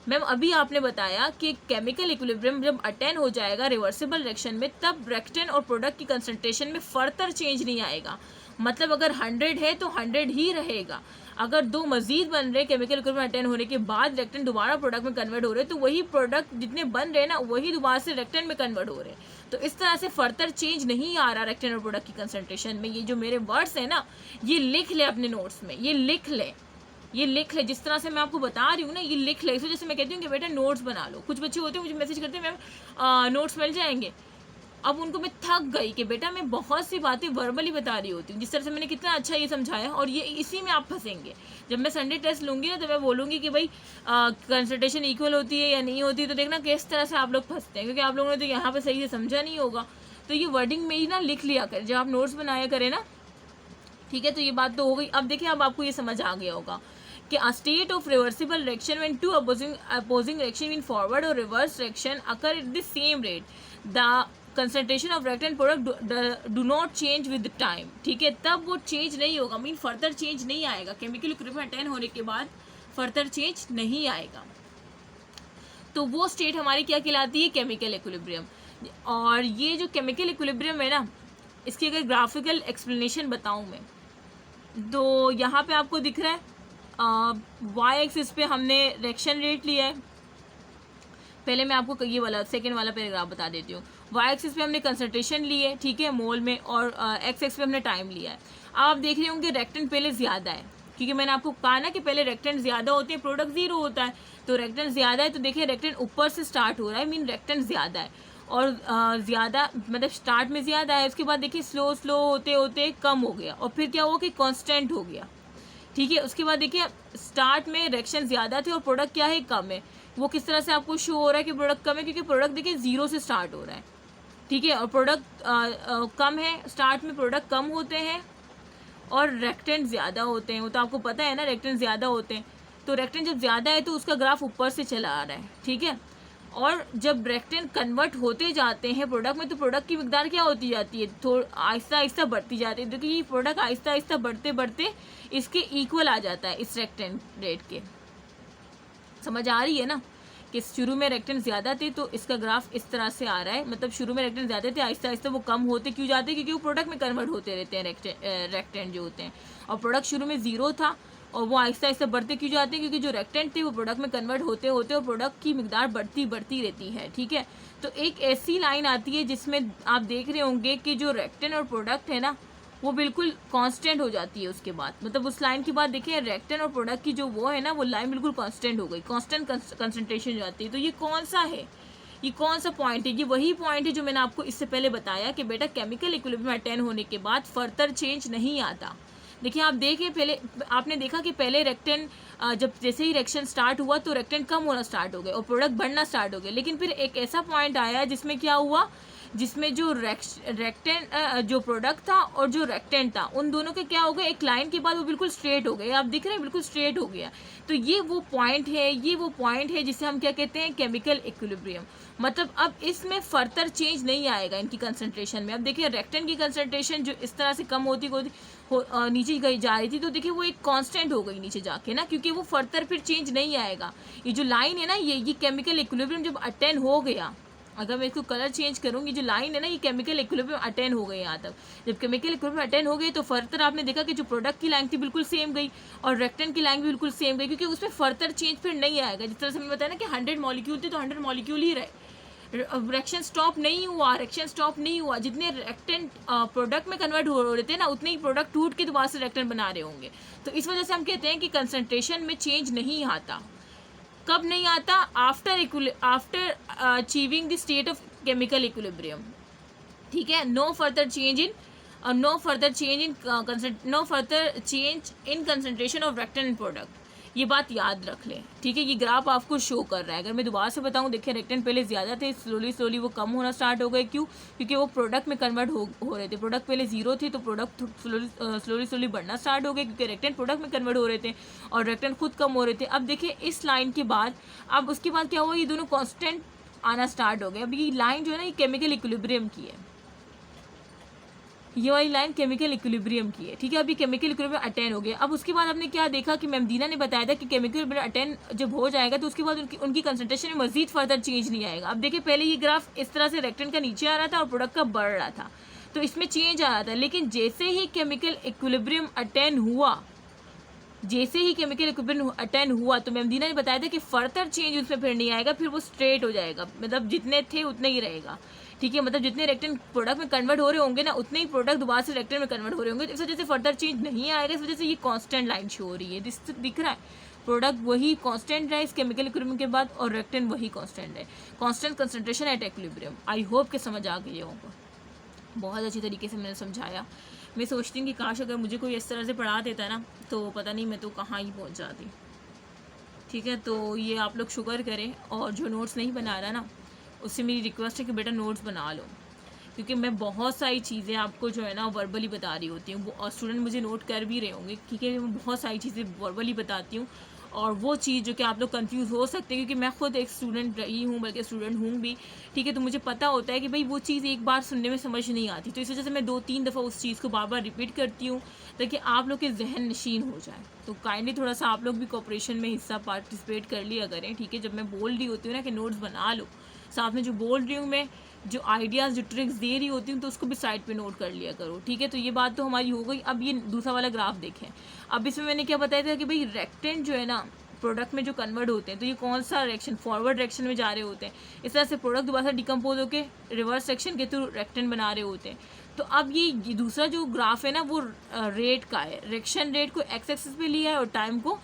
Ma'am अभी आपने बताया कि केमिकल इक्विलिब्रियम जब अटेन हो जाएगा रिवर्सिबल रिएक्शन में, तब रेक्टेन और प्रोडक्ट की कंसंट्रेशन में फर्दर चेंज नहीं आएगा। मतलब अगर 100 है तो 100 ही रहेगा। अगर दो मजीद बन रहे केमिकल इक्विलिब्रियम अटेन होने के बाद रेक्टेन दोबारा प्रोडक्ट में कन्वर्ट हो रहे हैं, तो वही प्रोडक्ट जितने बन रहे हैं ना वही दोबारा से रेक्टेन में कन्वर्ट हो रहे हैं। तो इस तरह से फर्दर चेंज नहीं आ रहा रेक्टेन और प्रोडक्ट की कंसंट्रेशन में। ये जो मेरे वर्ड्स है ना ये लिख ले अपने नोट्स में, ये लिख ले, ये लिख ले, जिस तरह से मैं आपको बता रही हूँ ना ये लिख ले। इस वजह से मैं कहती हूँ कि बेटा नोट्स बना लो। कुछ बच्चे होते हैं मुझे मैसेज करते हैं मैम नोट्स मिल जाएंगे, अब उनको मैं थक गई कि बेटा मैं बहुत सी बातें वर्बली बता रही होती हूँ, जिस तरह से मैंने कितना अच्छा ये समझाया, और ये इसी में आप फंसेंगे। जब मैं संडे टेस्ट लूँगी ना तो मैं बोलूँगी कि भाई कंसल्टेशन इक्वल होती है या नहीं होती, तो देखना किस तरह से आप लोग फंसते हैं, क्योंकि आप लोगों ने तो यहाँ पर सही से समझा नहीं होगा। तो ये वर्डिंग में ही ना लिख लिया करें जब आप नोट्स बनाया करें ना, ठीक है। तो ये बात तो हो गई। अब देखिए अब आपको ये समझ आ गया होगा कि a state of reversible reaction when two opposing reaction in forward or reverse reaction occur at the same rate, the concentration of reactant product do not change with time, ठीक है। तब वो चेंज नहीं होगा, मीन फर्दर चेंज नहीं आएगा। Chemical equilibrium attain होने के बाद फर्दर चेंज नहीं आएगा, तो वो स्टेट हमारी क्या कहलाती है, केमिकल इक्विलिब्रियम। और ये जो केमिकल इक्विलिब्रियम है ना, इसकी अगर ग्राफिकल एक्सप्लेनेशन बताऊं मैं, तो यहाँ पे आपको दिख रहा है वाई एक्सिस पे हमने रिएक्शन रेट लिया है। पहले मैं आपको ये वाला सेकेंड वाला पैराग्राफ बता देती हूँ। वाई एक्सिस पे हमने कंसंट्रेशन ली है, ठीक है, मोल में, और एक्स एक्स पे हमने टाइम लिया है। अब आप देख रहे होंगे रेक्टेंट पहले ज़्यादा है, क्योंकि मैंने आपको कहा ना कि पहले रेक्टेंट ज़्यादा होते हैं प्रोडक्ट ज़ीरो होता है। तो रेक्टेंट ज़्यादा है तो देखिए रेक्टेंट ऊपर से स्टार्ट हो रहा है, मीन रेक्टेंट ज़्यादा है, और ज़्यादा मतलब स्टार्ट में ज़्यादा है, उसके बाद देखिए स्लो स्लो होते होते कम हो गया, और फिर क्या हुआ कि कांस्टेंट हो गया, ठीक है। उसके बाद देखिए स्टार्ट में रिएक्शन ज़्यादा थे और प्रोडक्ट क्या है, कम है। वो किस तरह से आपको शो हो रहा है कि प्रोडक्ट कम है, क्योंकि प्रोडक्ट देखिए ज़ीरो से स्टार्ट हो रहा है, ठीक है, और प्रोडक्ट कम है। स्टार्ट में प्रोडक्ट कम होते हैं और रेक्टेंट ज़्यादा होते हैं, वो तो आपको पता है ना, रेक्टेंट ज़्यादा होते हैं। तो रेक्टेंट जब ज़्यादा है तो उसका ग्राफ ऊपर से चला आ रहा है, ठीक है। और जब रेक्टेंट कन्वर्ट होते जाते हैं प्रोडक्ट में, तो प्रोडक्ट की मिकदार क्या होती जाती है, थोड़ा आहिस्ता आहिस्ता बढ़ती जाती है, क्योंकि ये प्रोडक्ट आहिस्ता आहिस्ता बढ़ते बढ़ते इसके इक्वल आ जाता है इस रेक्टेंट रेट के। समझ आ रही है ना कि शुरू में रेक्टेंट ज़्यादा थे तो इसका ग्राफ इस तरह से आ रहा है, मतलब शुरू में रेक्टेंट ज़्यादा थे, आहिस्ता आहिस्ता वो कम होते क्यों जाते हैं, क्योंकि वो प्रोडक्ट में कन्वर्ट होते रहते हैं रेक्टेंट जो होते हैं। और प्रोडक्ट शुरू में ज़ीरो था और वो आहिस्ता आहिस्ता बढ़ते क्यों जाते हैं, क्योंकि जो रेक्टेंट थे वो प्रोडक्ट में कन्वर्ट होते होते और प्रोडक्ट की मिकदार बढ़ती बढ़ती रहती है, ठीक है। तो एक ऐसी लाइन आती है जिसमें आप देख रहे होंगे कि जो रेक्टेंट और प्रोडक्ट है ना वो बिल्कुल कांस्टेंट हो जाती है उसके बाद, मतलब उस लाइन के बाद देखिए रेक्टेंट और प्रोडक्ट की जो वो है ना वो लाइन बिल्कुल कांस्टेंट हो गई, कांस्टेंट कंसंट्रेशन हो जाती है। तो ये कौन सा है, ये कौन सा पॉइंट है, ये वही पॉइंट है जो मैंने आपको इससे पहले बताया कि बेटा केमिकल इक्विलिब्रियम अटेन होने के बाद फर्दर चेंज नहीं आता। देखिए आप देखिए पहले आपने देखा कि पहले रेक्टेंट जब जैसे ही रिएक्शन स्टार्ट हुआ तो रेक्टेंट कम होना स्टार्ट हो गए और प्रोडक्ट बढ़ना स्टार्ट हो गए, लेकिन फिर एक ऐसा पॉइंट आया जिसमें क्या हुआ, जिसमें जो रेक्टेंट जो प्रोडक्ट था और जो रेक्टेंट था उन दोनों के क्या हो गया, एक लाइन के बाद वो बिल्कुल स्ट्रेट हो गए। आप दिख रहे हैं बिल्कुल स्ट्रेट हो गया। तो ये वो पॉइंट है, ये वो पॉइंट है जिसे हम क्या कहते हैं, केमिकल इक्विलिब्रियम। मतलब अब इसमें फर्दर चेंज नहीं आएगा इनकी कंसंट्रेशन में। अब देखिए रेक्टेंट की कंसंट्रेशन जो इस तरह से कम होती नीचे गई जा रही थी, तो देखिए वो एक कांस्टेंट हो गई नीचे जाके ना, क्योंकि वो फर्दर फिर चेंज नहीं आएगा। ये जो लाइन है ना ये केमिकल इक्विलिब्रियम जब अटेन हो गया, अगर मैं इसको कलर चेंज करूँगी, जो लाइन है ना ये केमिकल इक्विलिब्रियम अटेन हो गई। यहाँ तक जब केमिकल इक्विलिब्रियम अटेन हो गई तो फर्दर आपने देखा कि जो प्रोडक्ट की लाइन थी बिल्कुल सेम गई और रेक्टेंट की लाइन भी बिल्कुल सेम गई, क्योंकि उसमें फर्दर चेंज फिर नहीं आएगा। जिस तरह से मैंने बताया ना कि 100 मॉलिक्यूल थे तो 100 मॉलिक्यूल ही रहे, रिएक्शन स्टॉप नहीं हुआ, रिएक्शन स्टॉप नहीं हुआ। जितने रेक्टेंट प्रोडक्ट में कन्वर्ट हो रहे थे ना उतने ही प्रोडक्ट टूट के दोबारा से रेक्टेंट बना रहे होंगे। तो इस वजह से हम कहते हैं कि कंसंट्रेशन में चेंज नहीं आता। कब नहीं आता, after achieving the state of chemical equilibrium, ठीक है। No further change in concentration of reactant and product. ये बात याद रख लें, ठीक है। ये ग्राफ आपको शो कर रहा है। अगर मैं दोबारा से बताऊं, देखिए रेक्टेंट पहले ज़्यादा थे, स्लोली वो कम होना स्टार्ट हो गए। क्यों? क्योंकि वो प्रोडक्ट में कन्वर्ट हो रहे थे। प्रोडक्ट पहले जीरो थे तो प्रोडक्ट स्लोली बढ़ना स्टार्ट हो गए, क्योंकि रेक्टेंट प्रोडक्ट में कन्वर्ट हो रहे थे और रेक्टेंट खुद कम हो रहे थे। अब देखिए इस लाइन के बाद, अब उसके बाद क्या हुआ, ये दोनों कॉन्स्टेंट आना स्टार्ट हो गए। अब ये लाइन जो है ना, ये केमिकल इक्विलिब्रियम की है। ये वाली लाइन केमिकल इक्विलिब्रियम की है, ठीक है। अभी केमिकल इक्विलिब्रियम अटेन हो गया। अब उसके बाद आपने क्या देखा कि मेमदीना ने बताया था कि केमिकल इक्विलिब्रियम अटेन जब हो जाएगा तो उसके बाद उनकी कंसंट्रेशन में मजीद फर्दर चेंज नहीं आएगा। अब देखिए पहले ये ग्राफ इस तरह से रेक्टेंट का नीचे आ रहा था और प्रोडक्ट का बढ़ रहा था, तो इसमें चेंज आ रहा था। लेकिन जैसे ही केमिकल इक्विलिब्रियम अटेन हुआ, तो मेमदीना ने बताया था कि फर्दर चेंज उसमें फिर नहीं आएगा, फिर वो स्ट्रेट हो जाएगा। मतलब जितने थे उतने ही रहेगा, ठीक है। मतलब जितने रेक्टेंट प्रोडक्ट में कन्वर्ट हो रहे होंगे ना, उतने ही प्रोडक्ट दोबारा से रेक्टेंट में कन्वर्ट हो रहे होंगे। इस वजह से फर्दर चेंज नहीं आएगा। इस वजह से ये कांस्टेंट लाइन शो हो रही है, दिख रहा है। प्रोडक्ट वही कांस्टेंट है इस केमिकल इक्विलिब्रियम के बाद, और रेक्टेंट वही कांस्टेंट है, constant concentration at equilibrium. I hope कि समझ आ गई होगा। बहुत अच्छी तरीके से मैंने समझाया। मैं सोचती हूँ कि काश अगर मुझे कोई इस तरह से पढ़ा देता ना, तो पता नहीं मैं तो कहाँ ही पहुँच जाती, ठीक है। तो ये आप लोग शुक्र करें, और जो नोट्स नहीं बना रहा ना, उससे मेरी रिक्वेस्ट है कि बेटा नोट्स बना लो, क्योंकि मैं बहुत सारी चीज़ें आपको जो है ना वर्बली बता रही होती हूँ, और स्टूडेंट मुझे नोट कर भी रहे होंगे, ठीक है। मैं बहुत सारी चीज़ें वर्बली बताती हूँ, और वो चीज़ जो कि आप लोग कंफ्यूज हो सकते हैं, क्योंकि मैं खुद एक स्टूडेंट रही हूँ, बल्कि स्टूडेंट हूँ भी, ठीक है। तो मुझे पता होता है कि भाई वो चीज़ एक बार सुनने में समझ नहीं आती, तो इस वजह से मैं 2-3 दफ़ा उस चीज़ को बार बार रिपीट करती हूँ, ताकि आप लोग के जहन नशीन हो जाए। तो काइंडली थोड़ा सा आप लोग भी कोऑपरेशन में हिस्सा पार्टिसिपेट कर लिया करें, ठीक है। जब मैं बोल रही होती हूँ ना कि नोट्स बना लो, साथ में जो बोल रही हूँ मैं, जो आइडियाज़ जो ट्रिक्स दे रही होती हूँ, तो उसको भी साइड पे नोट कर लिया करो, ठीक है। तो ये बात तो हमारी हो गई। अब ये दूसरा वाला ग्राफ देखें। अब इसमें मैंने क्या बताया था कि भाई रेक्टेंट जो है ना प्रोडक्ट में जो कन्वर्ट होते हैं, तो ये कौन सा डायरेक्शन, फॉरवर्ड डायरेक्शन में जा रहे होते हैं। इस तरह से प्रोडक्ट दोबारा डिकम्पोज होकर रिवर्स सेक्शन के थ्रू रेक्टेंट बना रहे होते हैं। तो अब ये दूसरा जो ग्राफ है ना, वो रेट का है। रिएक्शन रेट को एक्स एक्सिस पे लिया है और टाइम को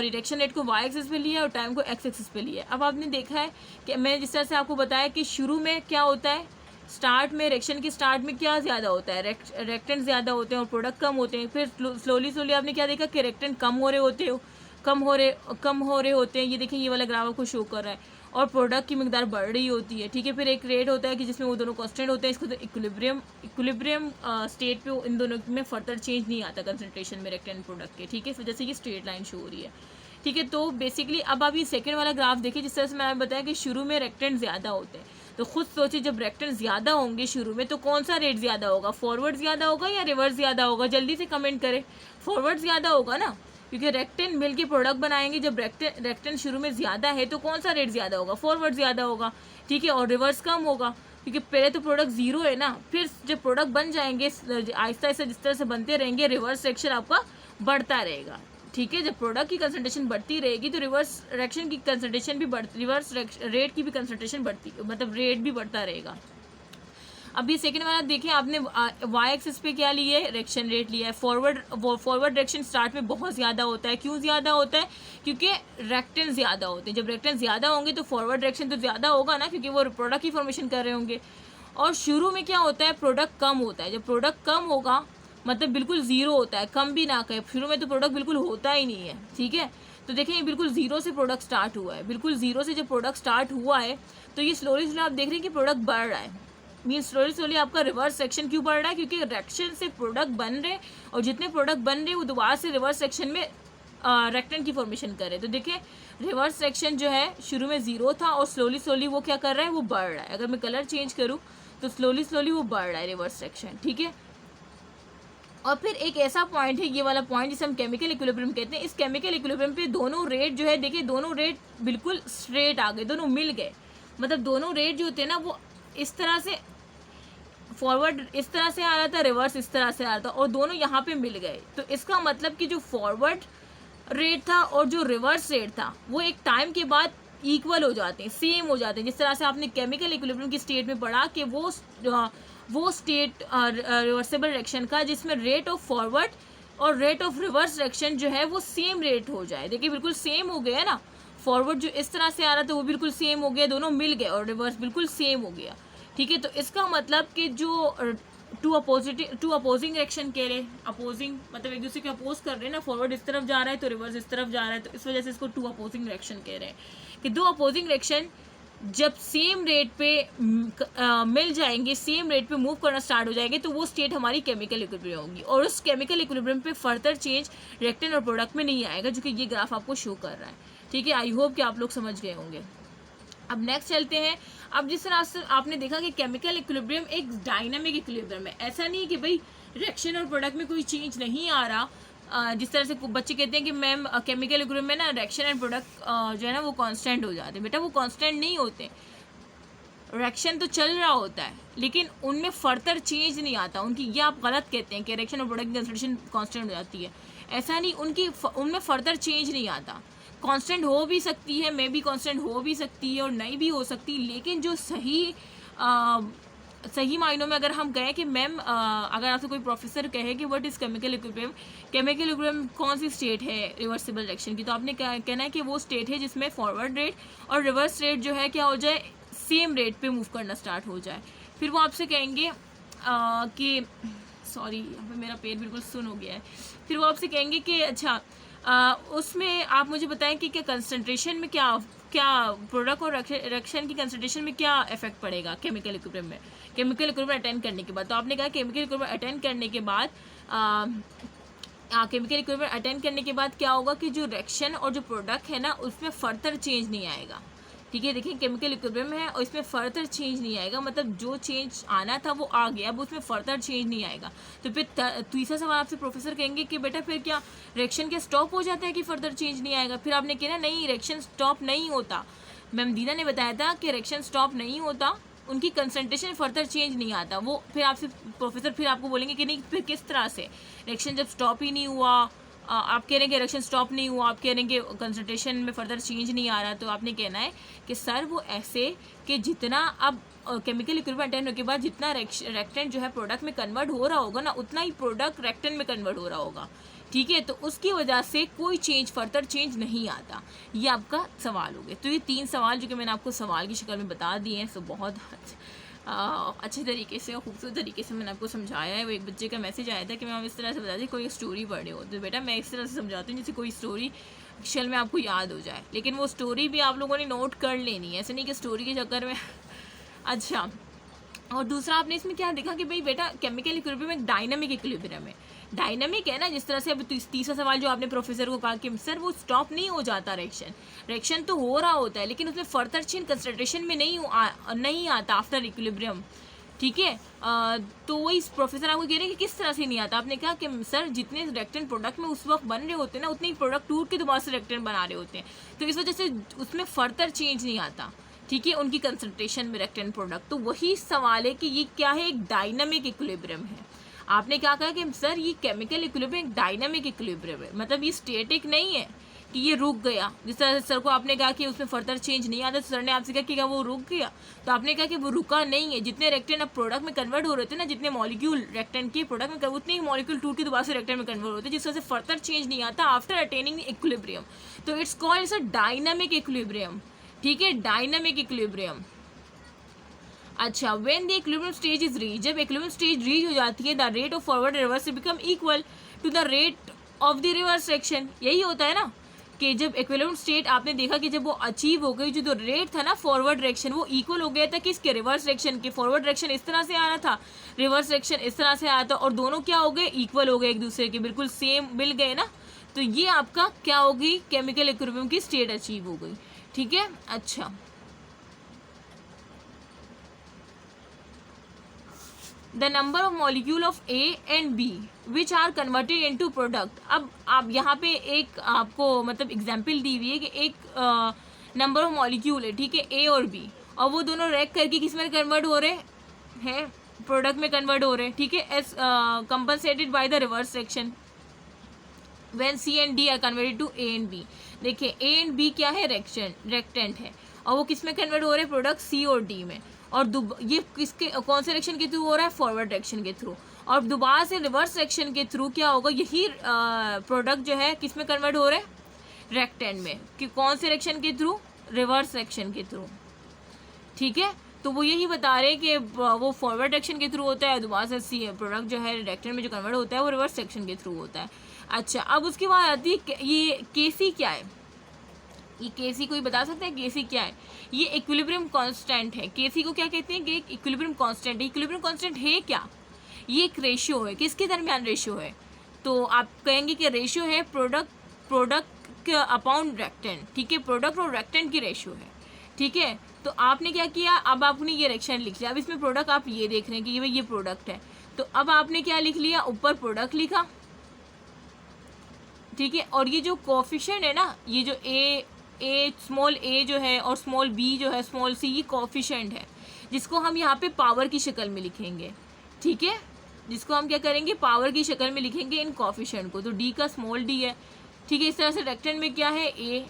रिएक्शन रेट को वाई एक्सिस पे लिया है और टाइम को एक्स एक्सिस पे लिया है। अब आपने देखा है कि मैंने जिस तरह से आपको बताया कि शुरू में क्या होता है, स्टार्ट में रिएक्शन के स्टार्ट में क्या ज़्यादा होता है, रेक्टेंट ज़्यादा होते हैं और प्रोडक्ट कम होते हैं। फिर स्लोली आपने क्या देखा कि रेक्टेंट कम हो रहे होते हैं। ये देखिए ये वाला ग्राफ आपको शो कर रहा है, और प्रोडक्ट की मिकदार बढ़ रही होती है, ठीक है। फिर एक रेट होता है कि जिसमें वो दोनों कांस्टेंट होते हैं। इसको तो इक्विलिब्रियम स्टेट पे इन दोनों में फर्दर चेंज नहीं आता कंसंट्रेशन में रेक्टेंट प्रोडक्ट के, ठीक है। इस वजह से ये स्ट्रेट लाइन शो हो रही है, ठीक है। तो बेसिकली अब आप ये सेकेंड वाला ग्राफ देखिए, जिस तरह से मैंने बताया कि शुरू में रेक्टेंट ज़्यादा होते हैं। तो खुद सोचिए, जब रेक्टेंट ज़्यादा होंगे शुरू में, तो कौन सा रेट ज़्यादा होगा, फॉरवर्ड ज़्यादा होगा या रिवर्स ज़्यादा होगा? जल्दी से कमेंट करें। फॉरवर्ड ज़्यादा होगा ना, क्योंकि रेक्टेंट मिल के प्रोडक्ट बनाएंगे। जब रेक्टेंट शुरू में ज़्यादा है तो कौन सा रेट ज़्यादा होगा, फॉरवर्ड ज़्यादा होगा, ठीक है। और रिवर्स कम होगा, क्योंकि पहले तो प्रोडक्ट ज़ीरो है ना। फिर जब प्रोडक्ट बन जाएंगे, आहिस्ता आहिस्ता जिस तरह से बनते रहेंगे, रिवर्स सेक्शन आपका बढ़ता रहेगा, ठीक है। जब प्रोडक्ट की कंसंट्रेशन बढ़ती रहेगी तो रिवर्स रिएक्शन की कंसंट्रेशन भी रिवर्स रेट की भी कंसंट्रेशन बढ़ती, मतलब रेट भी बढ़ता रहेगा। अब ये सेकंड वाला देखें, आपने वाई एक्सिस पे क्या लिया है, रिएक्शन रेट लिया है। फॉरवर्ड रिएक्शन स्टार्ट में बहुत ज़्यादा होता है। क्यों ज़्यादा होता है? क्योंकि रेक्टेंट ज़्यादा होते हैं। जब रेक्टेंट ज़्यादा होंगे तो फॉरवर्ड रिएक्शन तो ज़्यादा होगा ना, क्योंकि वो प्रोडक्ट की फॉर्मेशन कर रहे होंगे। और शुरू में क्या होता है, प्रोडक्ट कम होता है। जब प्रोडक्ट कम होगा मतलब बिल्कुल ज़ीरो होता है, कम भी ना कहे, शुरू में तो प्रोडक्ट बिल्कुल होता ही नहीं है, ठीक है। तो देखें ये बिल्कुल ज़ीरो से प्रोडक्ट स्टार्ट हुआ है। बिल्कुल ज़ीरो से जब प्रोडक्ट स्टार्ट हुआ है तो ये स्लोली आप देख रहे हैं कि प्रोडक्ट बढ़ रहा है। मीन स्लोली आपका रिवर्स सेक्शन क्यों बढ़ रहा है? क्योंकि रिएक्शन से प्रोडक्ट बन रहे, और जितने प्रोडक्ट बन रहे वो दोबारा से रिवर्स सेक्शन में रेक्टेंट की फॉर्मेशन कर रहे। तो देखिए रिवर्स सेक्शन जो है शुरू में ज़ीरो था, और स्लोली वो क्या कर रहा है, वो बढ़ रहा है। अगर मैं कलर चेंज करूँ तो स्लोली वो बढ़ रहा है रिवर्स सेक्शन, ठीक है। और फिर एक ऐसा पॉइंट है, ये वाला पॉइंट जिसे हम केमिकल इक्विलिब्रियम कहते हैं। इस केमिकल इक्विलिब्रियम पे दोनों रेट जो है, देखिए दोनों रेट बिल्कुल स्ट्रेट आ गए, दोनों मिल गए। मतलब दोनों रेट जो होते हैं ना, वो इस तरह से फॉरवर्ड इस तरह से आ रहा था, रिवर्स इस तरह से आ रहा था, और दोनों यहाँ पे मिल गए। तो इसका मतलब कि जो फॉरवर्ड रेट था और जो रिवर्स रेट था, वो एक टाइम के बाद इक्वल हो जाते हैं, सेम हो जाते हैं। जिस तरह से आपने केमिकल इक्विलिब्रियम की स्टेट में पढ़ा कि वो स्टेट रिवर्सिबल रिएक्शन का, जिसमें रेट ऑफ फॉरवर्ड और रेट ऑफ रिवर्स रिएक्शन जो है वो सेम रेट हो जाए। देखिए बिल्कुल सेम हो गया ना, फॉरवर्ड जो इस तरह से आ रहा था वो बिल्कुल सेम हो गया, दोनों मिल गए, और रिवर्स बिल्कुल सेम हो गया, ठीक है। तो इसका मतलब कि जो टू अपोजिंग रिएक्शन कह रहे, अपोजिंग मतलब एक दूसरे के अपोज कर रहे हैं ना, फॉरवर्ड इस तरफ जा रहा है तो रिवर्स इस तरफ जा रहा है, तो इस वजह से इसको टू अपोजिंग रिएक्शन कह रहे हैं कि दो अपोजिंग रिएक्शन जब सेम रेट पे मिल जाएंगे, सेम रेट पे मूव करना स्टार्ट हो जाएंगे, तो वो स्टेट हमारी केमिकल इक्विलिब्रियम होगी, और उस केमिकल इक्विलिब्रियम पे फर्दर चेंज रिएक्टेंट और प्रोडक्ट में नहीं आएगा, जो कि ये ग्राफ आपको शो कर रहा है। ठीक है, आई होप कि आप लोग समझ गए होंगे। अब नेक्स्ट चलते हैं। अब जिस तरह से आपने देखा कि केमिकल इक्विलिब्रियम एक डायनामिक इक्विलिब्रियम है, ऐसा नहीं कि भाई रिएक्शन और प्रोडक्ट में कोई चेंज नहीं आ रहा। जिस तरह से बच्चे कहते हैं कि मैम केमिकल इक्विलिब्रियम में ना रिएक्शन एंड प्रोडक्ट जो है ना वो कांस्टेंट हो जाते हैं। बेटा वो कांस्टेंट नहीं होते, रिएक्शन तो चल रहा होता है लेकिन उनमें फर्दर चेंज नहीं आता उनकी। ये आप गलत कहते हैं कि रिएक्शन और प्रोडक्ट की कंसंट्रेशन कांस्टेंट हो जाती है, ऐसा नहीं, उनमें फर्दर चेंज नहीं आता। कांस्टेंट हो भी सकती है, मे बी कांस्टेंट हो भी सकती है और नहीं भी हो सकती, लेकिन जो सही मायनों में अगर हम कहें कि मैम अगर आपसे कोई प्रोफेसर कहे कि what is chemical equilibrium, chemical equilibrium कौन सी स्टेट है रिवर्सिबल रिएक्शन की, तो आपने कहना है कि वो स्टेट है जिसमें फॉरवर्ड रेट और रिवर्स रेट जो है क्या हो जाए, सेम रेट पे मूव करना स्टार्ट हो जाए। फिर वो आपसे कहेंगे कि सॉरी यहाँ पे मेरा पेट बिल्कुल सुन हो गया है। फिर वो आपसे कहेंगे कि अच्छा उसमें आप मुझे बताएं कि क्या कंसंट्रेशन में क्या प्रोडक्ट और रिएक्शन की कंसंट्रेशन में क्या इफेक्ट पड़ेगा केमिकल इक्विलिब्रियम में, केमिकल इक्विलिब्रियम अटेंड करने के बाद। तो आपने कहा केमिकल इक्विलिब्रियम अटेंड करने के बाद केमिकल इक्विलिब्रियम अटेंड करने के बाद क्या होगा कि जो रिएक्शन और जो प्रोडक्ट है ना उसमें फर्दर चेंज नहीं आएगा। ठीक है, देखिए केमिकल इक्विलिब्रियम है और इसमें फर्दर चेंज नहीं आएगा, मतलब जो चेंज आना था वो आ गया, अब उसमें फर्दर चेंज नहीं आएगा। तो फिर तीसरा सवाल आपसे प्रोफेसर कहेंगे कि बेटा फिर क्या रिएक्शन क्या स्टॉप हो जाता है कि फर्दर चेंज नहीं आएगा। फिर आपने कहा नहीं, रिएक्शन स्टॉप नहीं होता। मैम दीना ने बताया था कि रिएक्शन स्टॉप नहीं होता, उनकी कंसंट्रेशन फर्दर चेंज नहीं आता। वो फिर आपसे प्रोफेसर फिर आपको बोलेंगे कि नहीं फिर किस तरह से रिएक्शन जब स्टॉप ही नहीं हुआ, आप कह रहे हैं कि रिएक्शन स्टॉप नहीं हुआ, आप कह रहे हैं कि कंसंट्रेशन में फर्दर चेंज नहीं आ रहा, तो आपने कहना है कि सर वो ऐसे कि जितना अब केमिकल इक्विलिब्रियम अटेंड होने के बाद जितना रिएक्टेंट जो है प्रोडक्ट में कन्वर्ट हो रहा होगा ना, उतना ही प्रोडक्ट रिएक्टेंट में कन्वर्ट हो रहा होगा। ठीक है, तो उसकी वजह से कोई चेंज फर्दर चेंज नहीं आता। ये आपका सवाल हो गया। तो ये 3 सवाल जो कि मैंने आपको सवाल की शक्ल में बता दिए हैं, सो बहुत अच्छे तरीके से और खूबसूरत तरीके से मैंने आपको समझाया है। वो एक बच्चे का मैसेज आया था कि मैम इस तरह से बता दी कोई स्टोरी पढ़े हो, तो बेटा मैं इस तरह से समझाती हूँ जैसे कोई स्टोरी शल में आपको याद हो जाए, लेकिन वो स्टोरी भी आप लोगों ने नोट कर लेनी है, ऐसे नहीं कि स्टोरी के चक्कर में अच्छा। और दूसरा आपने इसमें क्या देखा कि भाई बेटा केमिकल इक्विलिब्रियम एक डायनामिक इक्विलिब्रियम है, डायनामिक है ना, जिस तरह से अभी तीसरा सवाल जो आपने प्रोफेसर को कहा कि सर वो स्टॉप नहीं हो जाता, रिएक्शन तो हो रहा होता है लेकिन उसमें फर्दर चेंज कंसंट्रेशन में नहीं आता आफ्टर इक्विलिब्रियम। ठीक है, तो वही प्रोफेसर आपको कह रहे हैं कि किस तरह से नहीं आता। आपने कहा कि सर जितने रिएक्टेंट प्रोडक्ट में उस वक्त बन रहे होते हैं ना, उतने ही प्रोडक्ट टूट के दोबारा से रिएक्टेंट बना रहे होते हैं, तो इस वजह से उसमें फर्दर चेंज नहीं आता। ठीक है, उनकी कंसंट्रेशन में रिएक्टेंट प्रोडक्ट। तो वही सवाल है कि ये क्या है, एक डायनामिक इक्विलिब्रियम है। आपने क्या कहा कि सर ये केमिकल इक्विलिब्रियम एक डायनामिक इक्विलिब्रियम है, मतलब ये स्टैटिक नहीं है कि ये रुक गया। जिस तरह से सर को आपने कहा कि उसमें फर्दर चेंज नहीं आता, तो सर ने आपसे कहा कि क्या वो रुक गया, तो आपने कहा कि वो रुका नहीं है। जितने रिएक्टेंट अब प्रोडक्ट में कन्वर्ट हो रहे थे ना, जितने मॉलिक्यूल रिएक्टेंट के प्रोडक्ट में उतने ही मॉलिक्यूल टूट के दोबारा से रिएक्टेंट में कन्वर्ट होते हैं, जिस तरह से फर्दर चेंज नहीं आता आफ्टर अटेनिंग इक्विलिब्रियम। तो it's called a dynamic equilibrium. ठीक है, डायनामिक इक्विलिब्रियम। अच्छा, when the equilibrium stage is reach, जब इक्विलिब्रियम स्टेज रीच हो जाती है, the rate of forward reverse become equal to the rate of the reverse reaction. यही होता है ना कि जब इक्विलिब्रियम स्टेट आपने देखा कि जब वो अचीव हो गई, जो रेट था ना फॉरवर्ड रिएक्शन वो इक्वल हो गया था किसके, रिवर्स रिएक्शन के। फॉरवर्ड रिएक्शन इस तरह से आ रहा था, रिवर्स रिएक्शन इस तरह से आया था, और दोनों क्या हो गए, इक्वल हो गए, एक दूसरे के बिल्कुल सेम मिल गए ना। तो ये आपका क्या होगी, केमिकल इक्विलिब्रियम की स्टेट अचीव हो गई। ठीक है, अच्छा the number of molecule of A and B which are converted into product. अब आप यहाँ पे एक आपको मतलब एग्जाम्पल दी हुई है कि एक नंबर ऑफ मॉलिक्यूल है, ठीक है, ए और बी, और वो दोनों रैक करके किस में कन्वर्ट हो रहे हैं, प्रोडक्ट में कन्वर्ट हो रहे हैं। ठीक है, as compensated by the reverse reaction when C and D are converted to A and B. देखिए ए एंड बी क्या है, रिएक्टेंट है, और वो किस में कन्वर्ट हो रहे हैं, प्रोडक्ट सी और डी में। और ये किसके कौन से रिएक्शन के थ्रू हो रहा है, फॉरवर्ड रिएक्शन के थ्रू। और दोबारा से रिवर्स रिएक्शन के थ्रू क्या होगा, यही प्रोडक्ट जो है किस में कन्वर्ट हो रहे हैं, रिएक्टेंट में। कि कौन से रिएक्शन के थ्रू, रिवर्स रिएक्शन के थ्रू। ठीक है, तो वो यही बता रहे हैं कि वो फॉरवर्ड डायरेक्शन के थ्रू होता है, दोबारा से प्रोडक्ट जो है रिएक्टेंट में जो कन्वर्ट होता है वो रिवर्स डायरेक्शन के थ्रू होता है। अच्छा, अब उसके बाद आती है ये केसी क्या है। ये केसी कोई बता सकता है केसी क्या है? ये इक्विलिब्रियम कांस्टेंट है। केसी को क्या कहते हैं कि एक इक्विलिब्रियम कांस्टेंट है। इक्विलिब्रियम कांस्टेंट है क्या? ये एक रेशियो है। किसके दरमियान रेशियो है? तो आप कहेंगे कि रेशियो है प्रोडक्ट अपॉन रेक्टेंट, ठीक है, प्रोडक्ट और रेक्टेंट की रेशियो है, ठीक है। तो आपने क्या किया, अब आपने ये रिएक्शन लिख लिया। अब इसमें प्रोडक्ट आप ये देख रहे हैं कि ये प्रोडक्ट है, तो अब आपने क्या लिख लिया, ऊपर प्रोडक्ट लिखा, ठीक है। और ये जो कोफिशिएंट है ना, ये जो ए स्मॉल ए जो है और स्मॉल बी जो है स्मॉल सी, ये कोफिशिएंट है जिसको हम यहाँ पे पावर की शक्ल में लिखेंगे, ठीक है, जिसको हम क्या करेंगे, पावर की शक्ल में लिखेंगे इन कोफिशिएंट को। तो डी का स्मॉल डी है, ठीक है। इस तरह से रेक्टेंट में क्या है, ए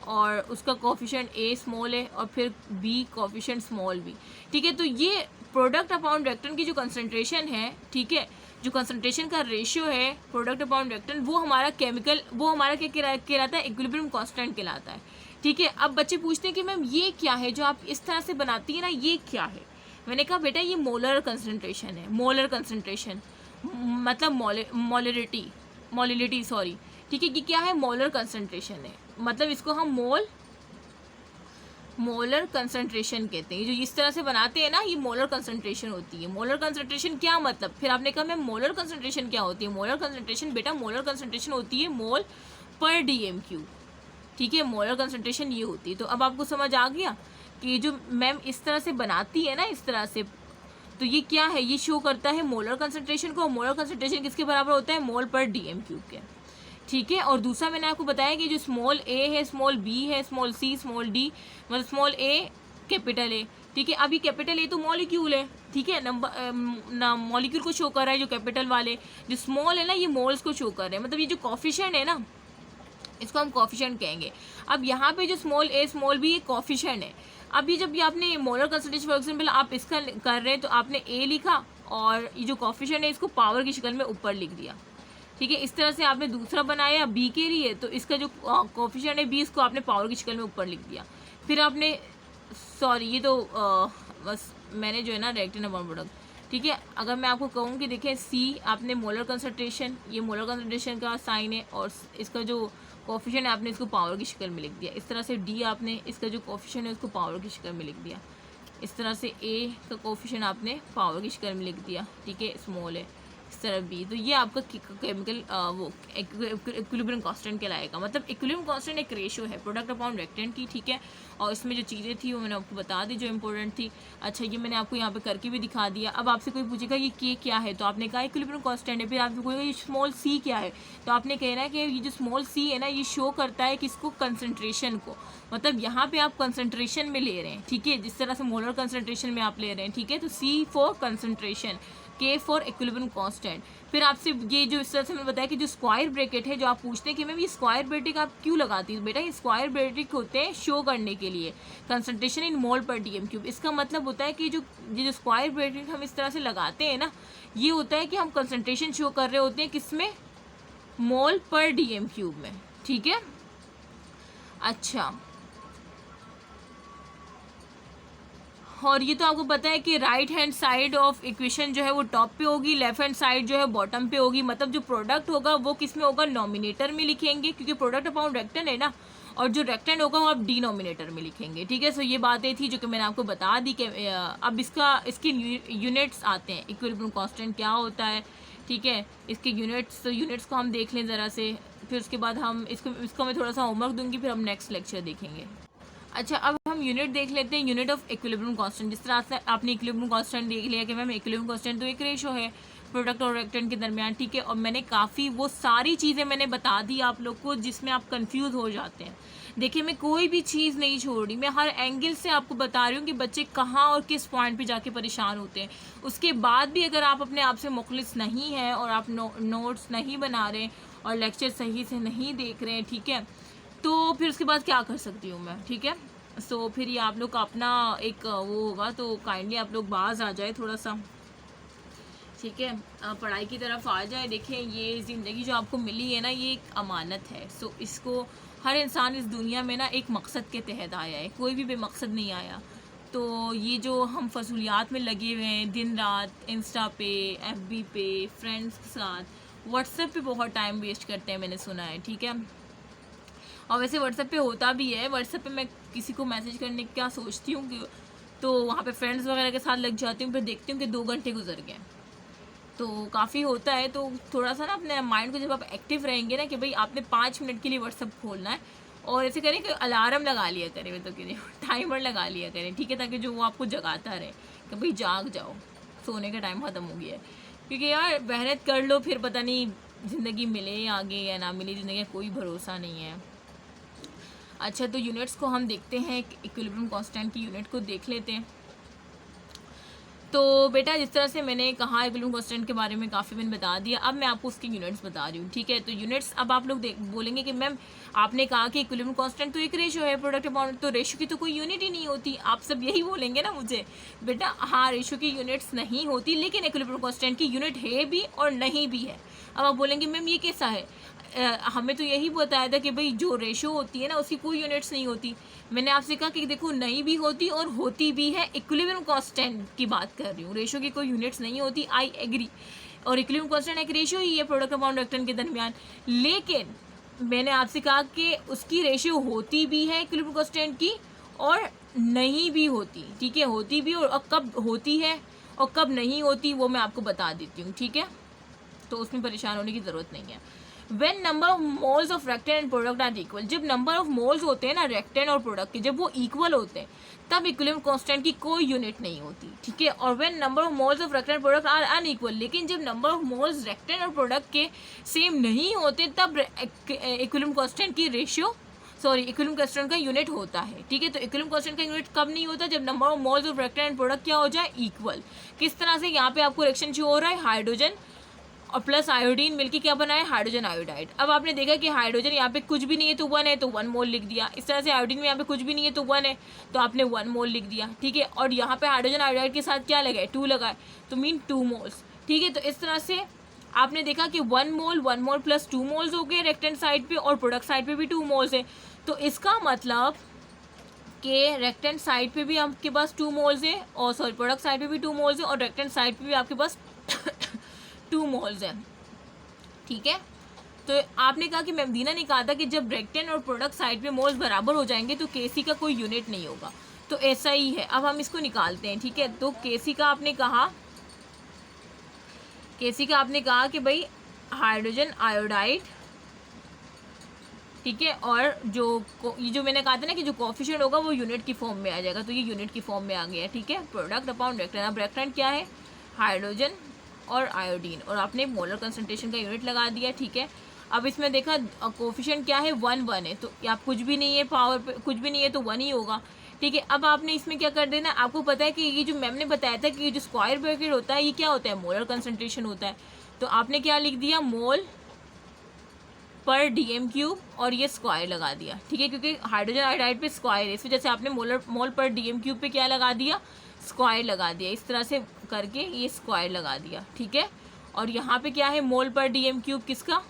और उसका कोफिशिएंट ए स्मॉल है और फिर बी कोफिशिएंट स्मॉल बी, ठीक है। तो ये प्रोडक्ट अपॉन रेक्टेंट की जो कंसंट्रेशन है, ठीक है, जो कंसंट्रेशन का रेशियो है प्रोडक्ट अपॉन रेक्टेंट, वो हमारा वो हमारा क्या कहलाता है, इक्विलिब्रियम कांस्टेंट कहलाता है, ठीक है। अब बच्चे पूछते हैं कि मैम ये क्या है जो आप इस तरह से बनाती है ना, ये क्या है? मैंने कहा बेटा ये मोलर कंसंट्रेशन है। मोलर कंसंट्रेशन मतलब मोलिलिटी सॉरी, ठीक है। कि क्या है, मोलर कंसंट्रेशन है, मतलब इसको हम मोलर कंसंट्रेशन कहते हैं। जो इस तरह से बनाते हैं ना, ये मोलर कंसंट्रेशन होती है। मोलर कंसंट्रेशन क्या मतलब, फिर आपने कहा मैम मोलर कंसंट्रेशन क्या होती है? मोलर कंसंट्रेशन बेटा, मोलर कंसंट्रेशन होती है मोल पर डीएम क्यूब, ठीक है। मोलर कंसंट्रेशन ये होती है। तो अब आपको समझ आ गया कि जो मैम इस तरह से बनाती है ना, इस तरह से, तो ये क्या है, ये शो करता है मोलर कंसंट्रेशन को। मोलर कंसंट्रेशन किसके बराबर होता है, मोल पर डीएम क्यूब के, ठीक है। और दूसरा मैंने आपको बताया कि जो स्मॉल ए है, स्मॉल बी है, स्मॉल सी, स्मॉल डी, मतलब स्मॉल ए कैपिटल ए, ठीक है। अब ये कैपिटल ए तो मॉलिक्यूल है, ठीक है, नंबर मॉलिक्यूल को शो कर रहा है जो कैपिटल वाले, जो स्मॉल है ना ये मोल्स को शो कर रहे हैं, मतलब ये जो कोफिशिएंट है ना इसको हम कोफिशिएंट कहेंगे। अब यहाँ पे जो स्मॉल ए स्मॉल बी ये कोफिशिएंट है। अब ये जब ये आपने मोलर कंसंट्रेशन फॉर एग्जाम्पल आप इसका कर रहे हैं तो आपने ए लिखा और ये जो कोफिशिएंट है इसको पावर की शक्ल में ऊपर लिख दिया, ठीक है। इस तरह से आपने दूसरा बनाया बी के लिए, तो इसका जो कोफिशिएंट है बी, इसको आपने पावर की शक्ल में ऊपर लिख दिया। फिर आपने सॉरी ये तो बस मैंने जो है ना रिएक्टेंट अपॉन प्रोडक्ट, ठीक है। अगर मैं आपको कहूँ कि देखें सी आपने मोलर कंसंट्रेशन, ये मोलर कंसंट्रेशन का साइन है और इसका जो कोफिशिएंट है आपने इसको पावर की शक्ल में लिख दिया। इस तरह से डी आपने इसका जो कोफिशिएंट है उसको पावर की शक्ल में लिख दिया। इस तरह से ए का कोफिशिएंट आपने पावर की शक्ल में लिख दिया, ठीक है, स्मॉल है। इस तरह बी, तो ये आपका केमिकल वो इक्विलिब्रियम कांस्टेंट कहलाएगा। मतलब इक्विलिब्रियम कांस्टेंट एक रेशियो है प्रोडक्ट अपॉन रेक्टेंट की, ठीक है। और इसमें जो चीज़ें थी वो मैंने आपको बता दी जो इंपॉर्टेंट थी। अच्छा, ये मैंने आपको यहाँ पे करके भी दिखा दिया। अब आपसे कोई पूछेगा ये के क्या है, तो आपने कहा इक्विलिब्रियम कांस्टेंट है। फिर आपको कोई ये स्मॉल सी क्या है, तो आपने कहना है कि ये जो स्मॉल सी है ना ये शो करता है किसको, कंसनट्रेशन को। मतलब यहाँ पे आप कंसनट्रेशन में ले रहे हैं, ठीक है, जिस तरह से मोलर कंसनट्रेशन में आप ले रहे हैं, ठीक है। तो सी फॉर कंसनट्रेशन, के फॉर इक्विलिब्रियम कांस्टेंट। फिर आपसे ये जो इस तरह से मैंने बताया कि जो स्क्वायर ब्रैकेट है, जो आप पूछते हैं कि मैम ये स्क्वायर ब्रैकेट आप क्यों लगाती है, बेटा ये स्क्वायर ब्रैकेट होते हैं शो करने के लिए कंसंट्रेशन इन मोल पर डीएम क्यूब। इसका मतलब होता है कि जो स्क्वायर ब्रैकेट हम इस तरह से लगाते हैं ना, ये होता है कि हम कंसंट्रेशन शो कर रहे होते हैं किसमें, मोल पर डीएम क्यूब में, ठीक है। अच्छा, और ये तो आपको पता है कि right hand side of equation जो है वो टॉप पे होगी, लेफ्ट हैंड साइड जो है बॉटम पे होगी। मतलब जो प्रोडक्ट होगा वो किस में होगा, नॉमिनेटर में लिखेंगे, क्योंकि प्रोडक्ट अपॉन रेक्टेंट है ना, और जो रेक्टेंट होगा वो आप डिनोमिनेटर में लिखेंगे, ठीक है। सो ये बातें थी जो कि मैंने आपको बता दी कि अब इसके यूनिट्स आते हैं, इक्विलिब्रियम कांस्टेंट क्या होता है, ठीक है, इसके यूनिट्स। तो यूनिट्स को हम देख लें ज़रा से, फिर उसके बाद हम इसको मैं थोड़ा सा होमवर्क दूंगी, फिर हम नेक्स्ट लेक्चर देखेंगे। अच्छा, अब हम यूनिट देख लेते हैं, यूनिट ऑफ इक्विलिब्रियम कांस्टेंट। जिस तरह से आपने इक्विलिब्रियम कांस्टेंट देख लिया कि मैम इक्विलिब्रियम कांस्टेंट तो एक रेशो है प्रोडक्ट और रेक्टेंट के दरमियान, ठीक है। और मैंने काफ़ी वो सारी चीज़ें मैंने बता दी आप लोग को जिसमें आप कंफ्यूज हो जाते हैं। देखिए, मैं कोई भी चीज़ नहीं छोड़ रही, मैं हर एंगल से आपको बता रही हूँ कि बच्चे कहाँ और किस पॉइंट पे जाके परेशान होते हैं। उसके बाद भी अगर आप अपने आप से मुखलिस नहीं हैं और आप नोट्स नहीं बना रहे और लेक्चर सही से नहीं देख रहे हैं, ठीक है, तो फिर उसके बाद क्या कर सकती हूँ मैं, ठीक है। सो फिर ये आप लोग का अपना एक वो होगा, तो काइंडली आप लोग बाज आ जाए थोड़ा सा, ठीक है, पढ़ाई की तरफ आ जाए। देखें, ये ज़िंदगी जो आपको मिली है ना, ये एक अमानत है। सो इसको हर इंसान इस दुनिया में ना एक मकसद के तहत आया है, कोई भी बेमकसद नहीं आया। तो ये जो हम फजूलियात में लगे हुए हैं दिन रात, इंस्टा पे, एफबी पे, फ्रेंड्स के साथ, व्हाट्सएप पे बहुत टाइम वेस्ट करते हैं, मैंने सुना है, ठीक है। और वैसे व्हाट्सएप पे होता भी है, व्हाट्सएप पे मैं किसी को मैसेज करने की क्या सोचती हूँ कि तो वहाँ पे फ्रेंड्स वगैरह के साथ लग जाती हूँ, फिर देखती हूँ कि 2 घंटे गुजर गए, तो काफ़ी होता है। तो थोड़ा सा ना अपने माइंड को जब आप एक्टिव रहेंगे ना कि भाई आपने 5 मिनट के लिए व्हाट्सअप खोलना है, और ऐसे करें कि अलार्म लगा लिया करें, मैं तो कह रही हूँ टाइमर लगा लिया करें, ठीक है, ताकि जो वो आपको जगाता रहे कि भाई जाग जाओ, सोने का टाइम ख़त्म हो गया है। क्योंकि यार मेहनत कर लो, फिर पता नहीं ज़िंदगी मिले आगे या ना मिले, ज़िंदगी का कोई भरोसा नहीं है। अच्छा, तो यूनिट्स को हम देखते हैं, इक्विलिब्रियम कांस्टेंट की यूनिट को देख लेते हैं। तो बेटा जिस तरह से मैंने कहा इक्विलिब्रियम कांस्टेंट के बारे में काफ़ी मैंने बता दिया, अब मैं आपको उसकी यूनिट्स बता रही हूँ, ठीक है। तो यूनिट्स अब आप लोग बोलेंगे कि मैम आपने कहा कि इक्विलिब्रियम कांस्टेंट तो एक रेशो है, प्रोडक्ट अमाउंट, तो रेशो की तो कोई यूनिट ही नहीं होती, आप सब यही बोलेंगे ना मुझे। बेटा हाँ, रेशो की यूनिट्स नहीं होती, लेकिन इक्विलिब्रियम कांस्टेंट की यूनिट है भी और नहीं भी है। अब आप बोलेंगे मैम ये कैसा है, हमें तो यही बताया था कि भाई जो रेशो होती है ना उसकी कोई यूनिट्स नहीं होती। मैंने आपसे कहा कि देखो नहीं भी होती और होती भी है, इक्विलिब्रियम कांस्टेंट की बात कर रही हूँ, रेशो की कोई यूनिट्स नहीं होती, आई एग्री। और इक्विलिब्रियम कांस्टेंट एक रेशो ही है प्रोडक्ट अमाउंट रिएक्टेंट के दरमियान, लेकिन मैंने आपसे कहा कि उसकी रेशियो होती भी है इक्विलिब्रियम कांस्टेंट की और नहीं भी होती, ठीक है, होती भी और कब होती है और कब नहीं होती वो मैं आपको बता देती हूँ, ठीक है, तो उसमें परेशान होने की ज़रूरत नहीं है। When number of moles of reactant and product are equal, जब नंबर ऑफ मोल्स होते हैं ना रेक्टेन और प्रोडक्ट के, जब वो इक्वल होते हैं तब इक्विलिब्रियम कांस्टेंट की कोई यूनिट नहीं होती, ठीक है। और when number of moles of reactant and product are unequal, लेकिन जब नंबर ऑफ मोल्स रेक्टेन और प्रोडक्ट के सेम नहीं होते तब इक्विलिब्रियम कांस्टेंट की रेशियो इक्विलिब्रियम कांस्टेंट का यूनिट होता है, ठीक है। तो इक्विलिब्रियम कांस्टेंट का यूनिट कब नहीं होता, जब number of moles of reactant and product क्या हो जाए, इक्वल। किस तरह से, यहाँ पे आपको रिएक्शन शो हो रहा है, हाइड्रोजन और प्लस आयोडीन मिलके क्या बना है, हाइड्रोजन आयोडाइड। अब आपने देखा कि हाइड्रोजन यहाँ पे कुछ भी नहीं है तो 1 है, तो 1 मोल लिख दिया। इस तरह से आयोडीन में यहाँ पे कुछ भी नहीं है तो 1 है, तो आपने 1 मोल लिख दिया, ठीक है। और यहाँ पे हाइड्रोजन आयोडाइड के साथ क्या लगा है, 2 लगा है, तो मीन 2 मोल्स, ठीक है। तो इस तरह से आपने देखा कि 1 मोल प्लस 2 मोल्स हो गए रेक्टेंट साइड पे, और प्रोडक्ट साइड पे भी 2 मोल्स है। तो इसका मतलब कि रेक्टेंट साइड पे भी आपके पास 2 मोल्स है, और प्रोडक्ट साइड पे भी 2 मोल्स है, और रेक्टेंट साइड पे भी आपके पास 2 मोल्स है, ठीक है। तो आपने कहा कि मैमदीना ने कहा था कि जब रेक्टेन और प्रोडक्ट साइड पे मोल्स बराबर हो जाएंगे तो केसी का कोई यूनिट नहीं होगा, तो ऐसा ही है। अब हम इसको निकालते हैं, ठीक है। तो केसी का आपने कहा कि भाई हाइड्रोजन आयोडाइड, ठीक है, और ये जो मैंने कहा था ना कि जो कोफिशिएंट होगा वो यूनिट की फॉर्म में आ जाएगा, तो ये यूनिट की फॉर्म में आ गया, ठीक है। प्रोडक्ट अपॉन रेक्टेन, अब रेक्टेन क्या है, हाइड्रोजन और आयोडीन, और आपने मोलर कंसंट्रेशन का यूनिट लगा दिया, ठीक है। अब इसमें देखा कोफिशिएंट क्या है, 1 है, तो आप कुछ भी नहीं है, पावर पे कुछ भी नहीं है तो 1 ही होगा, ठीक है। अब आपने इसमें क्या कर देना, आपको पता है कि ये जो मैम ने बताया था कि ये जो स्क्वायर ब्रैकेट होता है ये क्या होता है, मोलर कंसंट्रेशन होता है, तो आपने क्या लिख दिया, मोल पर डीएम क्यूब, और ये स्क्वायर लगा दिया, ठीक है, क्योंकि हाइड्रोजन आयोडाइड पे स्क्वायर है, इस वजह से आपने मोल पर डीएम क्यूब पे क्या लगा दिया, स्क्वायर लगा दिया। इस तरह से करके ये स्क्वायर लगा दिया, ठीक है। और यहाँ पे क्या है, मोल पर डीएम क्यूब किसका,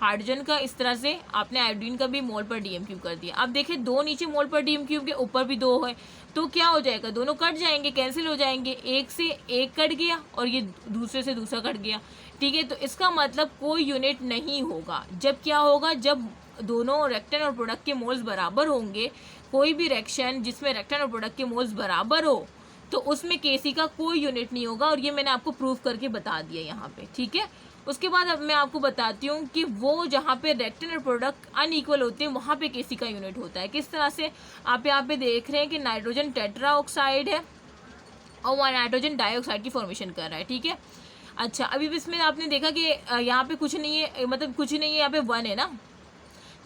हाइड्रोजन का। इस तरह से आपने आयोडीन का भी मोल पर डीएम क्यूब कर दिया। अब देखिए 2 नीचे मोल पर डीएम क्यूब के, ऊपर भी 2 है, तो क्या हो जाएगा, दोनों कट जाएंगे, कैंसिल हो जाएंगे, एक से एक कट गया और ये दूसरे से दूसरा कट गया, ठीक है। तो इसका मतलब कोई यूनिट नहीं होगा। जब क्या होगा, जब दोनों रेक्टेन और प्रोडक्ट के मोल्स बराबर होंगे, कोई भी रिएक्शन जिसमें रेक्टेन और प्रोडक्ट के मोल्स बराबर हो तो उसमें केसी का कोई यूनिट नहीं होगा, और ये मैंने आपको प्रूव करके बता दिया यहाँ पे, ठीक है। उसके बाद अब मैं आपको बताती हूँ कि वो जहाँ पे रेक्टेन और प्रोडक्ट अनइक्वल होते हैं वहाँ पे केसी का यूनिट होता है। किस तरह से, आप यहाँ पे देख रहे हैं कि नाइट्रोजन टेट्रा ऑक्साइड है और वह नाइट्रोजन डाइऑक्साइड की फॉर्मेशन कर रहा है, ठीक है। अच्छा, अभी इसमें आपने देखा कि यहाँ पे कुछ नहीं है, मतलब कुछ नहीं है, यहाँ पे 1 है ना,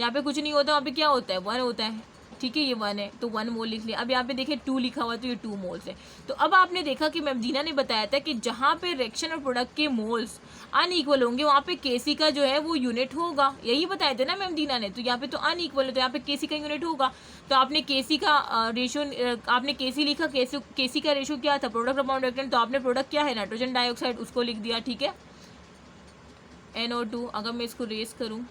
यहाँ पे कुछ नहीं होता, वहाँ पे क्या होता है, 1 होता है, ठीक है। ये 1 है तो 1 मोल लिख लिया। अब यहाँ पे देखिए 2 लिखा हुआ है, तो ये 2 मोल्स है। तो अब आपने देखा कि मैम दीना ने बताया था कि जहाँ पे रिएक्शन और प्रोडक्ट के मोल्स अनइक्वल होंगे वहाँ पे केसी का जो है वो यूनिट होगा, यही बताया था ना मैम दीना ने। तो यहाँ पे तो अनइक्वल है, तो यहाँ पे केसी का यूनिट होगा, तो आपने केसी का रेशियो, आपने केसी लिखा, केसी का रेशियो क्या था, प्रोडक्ट अपॉन रिएक्टेंट, तो आपने प्रोडक्ट क्या है, नाइट्रोजन डाइऑक्साइड, उसको लिख दिया, ठीक है, NO2। अगर मैं इसको रेस करूँ,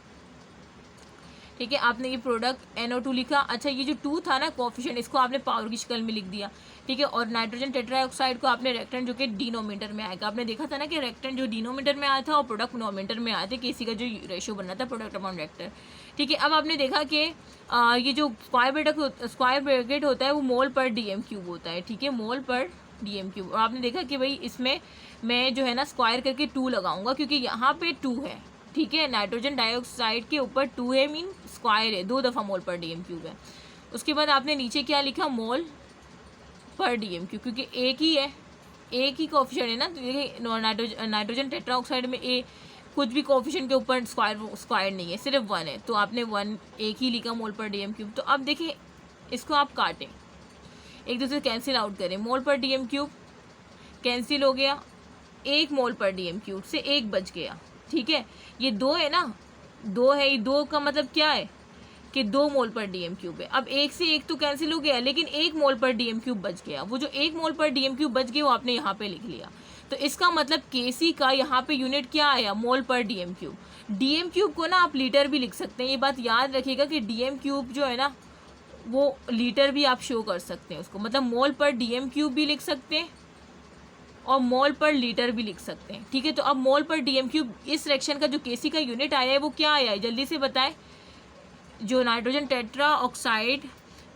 ठीक है, आपने ये प्रोडक्ट NO2 लिखा। अच्छा, ये जो 2 था ना कोफिशिएंट, इसको आपने पावर की शक्ल में लिख दिया। ठीक है, और नाइट्रोजन टेट्राऑक्साइड को आपने रेक्टेंट जो कि डिनोमीटर में आएगा। आपने देखा था ना कि रेक्टेंट जो डिनोमीटर में आया था और प्रोडक्ट नोमीटर में आए थे, किसी का जो रेशियो बनना था प्रोडक्ट अपॉन रेक्टर। ठीक है, अब आपने देखा कि ये जो स्क्वायर ब्रैकेट होता है वो मोल पर DM क्यूब होता है। ठीक है, मोल पर DM क्यूब। और आपने देखा कि भाई इसमें मैं जो है ना स्क्वायर करके 2 लगाऊंगा, क्योंकि यहाँ पे 2 है। ठीक है, नाइट्रोजन डाइऑक्साइड के ऊपर 2 है, मीन स्क्वायर है, 2 दफ़ा मोल पर DM क्यूब है। उसके बाद आपने नीचे क्या लिखा, मोल पर DM क्यूब, क्योंकि एक ही है, एक ही कोफिशिएंट है ना। तो देखिए नाइट्रोजन टेट्राऑक्साइड में कुछ भी कोफिशिएंट के ऊपर स्क्वायर नहीं है, सिर्फ 1 है, तो आपने 1 एक ही लिखा मोल पर DM क्यूब। तो अब देखिए इसको आप काटें, एक दूसरे कैंसिल आउट करें। मोल पर DM क्यूब कैंसिल हो गया, 1 मोल पर DM क्यूब से 1 बच गया। ठीक है, ये 2 है ना, 2 है, ये 2 का मतलब क्या है कि 2 मोल पर DM क्यूब है। अब 1 से 1 तो कैंसिल हो गया, लेकिन 1 मोल पर DM क्यूब बच गया। वो जो 1 मोल पर DM क्यूब बच गया वो आपने यहाँ पे लिख लिया। तो इसका मतलब Kc का यहाँ पे यूनिट क्या आया, मोल पर DM क्यूब। DM क्यूब को ना आप लीटर भी लिख सकते हैं, ये बात याद रखिएगा कि DM क्यूब जो है ना वो लीटर भी आप शो कर सकते हैं उसको, मतलब मोल पर DM क्यूब भी लिख सकते हैं और मोल पर लीटर भी लिख सकते हैं। ठीक है, तो अब मोल पर DM क्यूब इस रिएक्शन का जो Kc का यूनिट आया है वो क्या आया है, जल्दी से बताएं। जो नाइट्रोजन टेट्रा ऑक्साइड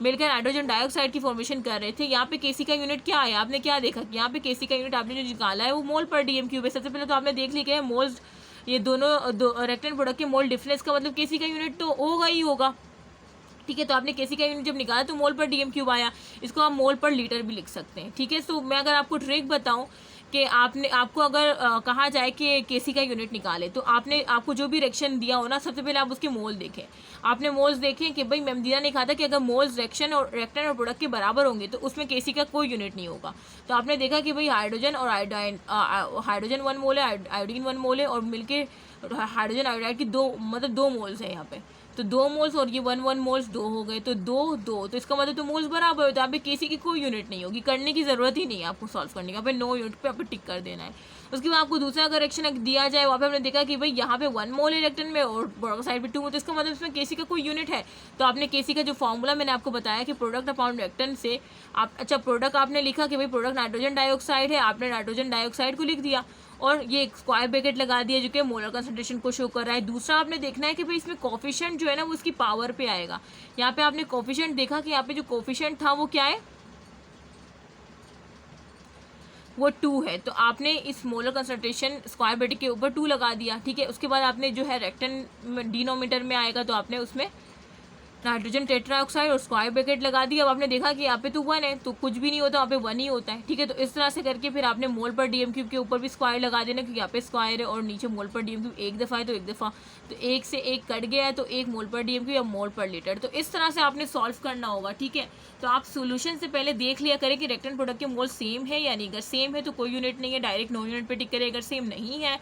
मिलकर नाइट्रोजन डाइऑक्साइड की फॉर्मेशन कर रहे थे, यहाँ पे Kc का यूनिट क्या आया, आपने क्या देखा कि यहाँ पे Kc का यूनिट आपने जो निकाला है वो मोल पर DM क्यूब है। सबसे पहले तो आपने देख लिया है मोल्स, ये दोनों रेक्टेंट प्रोडक्ट के मोल डिफरेंस का मतलब Kc का यूनिट तो होगा ही होगा। ठीक है, तो आपने Kc का यूनिट जब निकाला तो मोल पर DM क्यूब आया, इसको आप मोल पर लीटर भी लिख सकते हैं। ठीक है, तो मैं अगर आपको ट्रिक बताऊं कि आपको अगर कहा जाए कि Kc का यूनिट निकाले, तो आपको जो भी रिएक्शन दिया हो ना, सबसे पहले आप उसके मोल देखें। आपने मोल्स देखें कि भाई मेमदीना ने कहा था कि अगर मोल्स रेक्टेंट और प्रोडक्ट के बराबर होंगे तो उसमें Kc का कोई यूनिट नहीं होगा। तो आपने देखा कि भाई हाइड्रोजन और हाइड्रोजन 1 मोल है, आयोडीन 1 मोल है, और मिलके हाइड्रोजन आयोडाइड की 2 मोल्स है यहाँ पे। तो 2 मोल्स और ये 1 मोल्स 2 हो गए, तो 2 तो इसका मतलब तो मोल्स बराबर हो, तो यहाँ पे Kc की कोई यूनिट नहीं होगी, करने की ज़रूरत ही नहीं है आपको सॉल्व करने का, नो यूनिट पे आपको टिक कर देना है। उसके बाद आपको दूसरा अगर रिएक्शन दिया जाए, वहाँ पे हमने देखा कि भाई यहाँ पे 1 मोल है रिएक्टेंट में और प्रोडक्ट साइड पे 2, तो इसका मतलब इसमें Kc का कोई यूनिट है। तो आपने Kc का जो फॉर्मूला मैंने आपको बताया कि प्रोडक्ट अपॉन रिएक्टेंट से आप, अच्छा प्रोडक्ट आपने लिखा कि भाई प्रोडक्ट नाइट्रोजन डाइऑक्साइड है, आपने नाइट्रोजन डाइऑक्साइड को लिख दिया और ये एक स्क्वायर ब्रैकेट लगा दिया जो कि मोलर कंसंट्रेशन को शो कर रहा है। दूसरा आपने देखना है कि भाई इसमें कोफिशिएंट जो है ना वो इसकी पावर पे आएगा। यहाँ पे आपने कोफिशिएंट देखा कि यहाँ पे जो कोफिशिएंट था वो क्या है, वो 2 है, तो आपने इस मोलर कंसंट्रेशन स्क्वायर ब्रैकेट के ऊपर 2 लगा दिया। ठीक है, उसके बाद आपने जो है रेक्टेंट डिनोमीटर में आएगा तो आपने उसमें नाइट्रोजन टेट्राऑक्साइड और स्क्वायर ब्रैकेट लगा दी। अब आपने देखा कि यहाँ पे तो 1 है, तो कुछ भी नहीं होता, यहाँ पे 1 ही होता है। ठीक है, तो इस तरह से करके फिर आपने मोल पर DM क्यूब के ऊपर भी स्क्वायर लगा देना, क्योंकि यहाँ पे स्क्वायर है और नीचे मोल पर DM क्यूब एक दफ़ा है तो एक दफ़ा, तो 1 से 1 कट गया है, तो 1 मोल पर DM क्यूब या मोल पर लीटर। तो इस तरह से आपने सॉल्व करना होगा। ठीक है, तो आप सोल्यूशन से पहले देख लिया करें कि रेक्टेंट प्रोडक्ट के मोल सेम है या नहीं। अगर सेम है तो कोई यूनिट नहीं है, डायरेक्ट नो यूनिट पे टिक करे। अगर सेम नहीं है,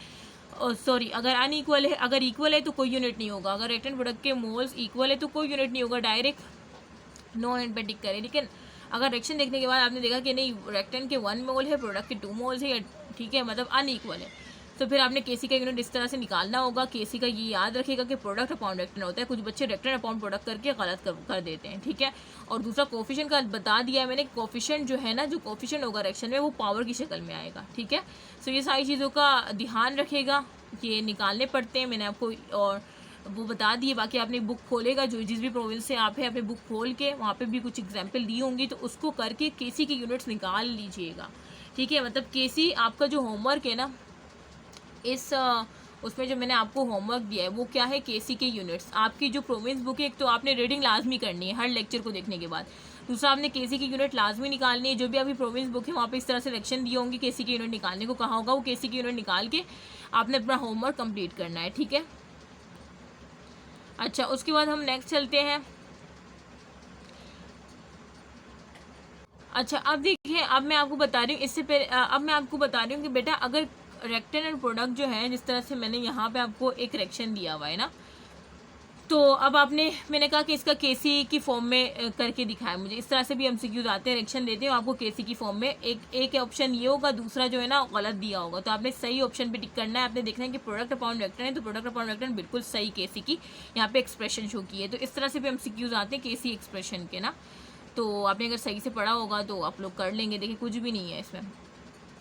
सॉरी अगर अनइक्वल है, अगर इक्वल है तो कोई यूनिट नहीं होगा। अगर रेक्टेंट प्रोडक्ट के मोल्स इक्वल है तो कोई यूनिट नहीं होगा, डायरेक्ट नो यूनिट पे टिक करें। लेकिन अगर रिएक्शन देखने के बाद आपने देखा कि नहीं रेक्टेंट के 1 मोल है, प्रोडक्ट के 2 मोल्स है, ठीक है, मतलब अनइक्वल है, तो फिर आपने Kc का यूनिट इस तरह से निकालना होगा। Kc का ये याद रखिएगा कि प्रोडक्ट अपॉन रेक्टेंट होता है, कुछ बच्चे रेक्टेंट अपॉन प्रोडक्ट करके गलत कर देते हैं। ठीक है, और दूसरा कोफिशिएंट का बता दिया है मैंने, कोफिशिएंट जो है ना, जो कोफिशिएंट होगा रिएक्शन में वो पावर की शक्ल में आएगा। ठीक है, सो ये सारी चीज़ों का ध्यान रखिएगा, ये निकालने पड़ते हैं, मैंने आपको और वो बता दिए। बाकी आपने बुक खोलेगा, जो जिस भी प्रोविंस से आप है अपने बुक खोल के वहाँ पे भी कुछ एग्जाम्पल दी होंगी, तो उसको करके Kc की यूनिट्स निकाल लीजिएगा। ठीक है, मतलब Kc आपका जो होमवर्क है ना, इस उसमें जो मैंने आपको होमवर्क दिया है वो क्या है, Kc के यूनिट्स। आपकी जो प्रोविंस बुक है, एक तो आपने रीडिंग लाजमी करनी है हर लेक्चर को देखने के बाद, दूसरा आपने Kc की यूनिट लाजमी निकालनी है। जो भी आपकी प्रोविंस बुक है वहाँ पे इस तरह से रिएक्शन दिए होंगे, Kc की यूनिट निकालने को कहा होगा, वो Kc की यूनिट निकाल के आपने अपना होमवर्क कंप्लीट करना है। ठीक है, अच्छा उसके बाद हम नेक्स्ट चलते हैं। अच्छा अब देखिए, अब मैं आपको बता रही हूँ, इससे पहले अब मैं आपको बता रही हूँ कि बेटा अगर रेक्टेंट एंड प्रोडक्ट जो है, जिस तरह से मैंने यहाँ पे आपको एक रिएक्शन दिया हुआ है ना, तो अब मैंने कहा कि इसका केसी की फॉर्म में करके दिखाया मुझे। इस तरह से भी एमसीक्यूज आते हैं, रिएक्शन देते हैं आपको केसी की फॉर्म में। एक ऑप्शन ये होगा, दूसरा जो है ना गलत दिया होगा, तो आपने सही ऑप्शन पे टिक करना है। आपने देखना है कि प्रोडक्ट अपॉन वेक्टर है, तो प्रोडक्ट अपॉन वेक्टर बिल्कुल सही केसी की यहाँ पे एक्सप्रेशन शो की है। तो इस तरह से भी एमसीक्यूज आते हैं केसी एक्सप्रेशन के ना। तो आपने अगर सही से पढ़ा होगा तो आप लोग कर लेंगे। देखिए कुछ भी नहीं है इसमें।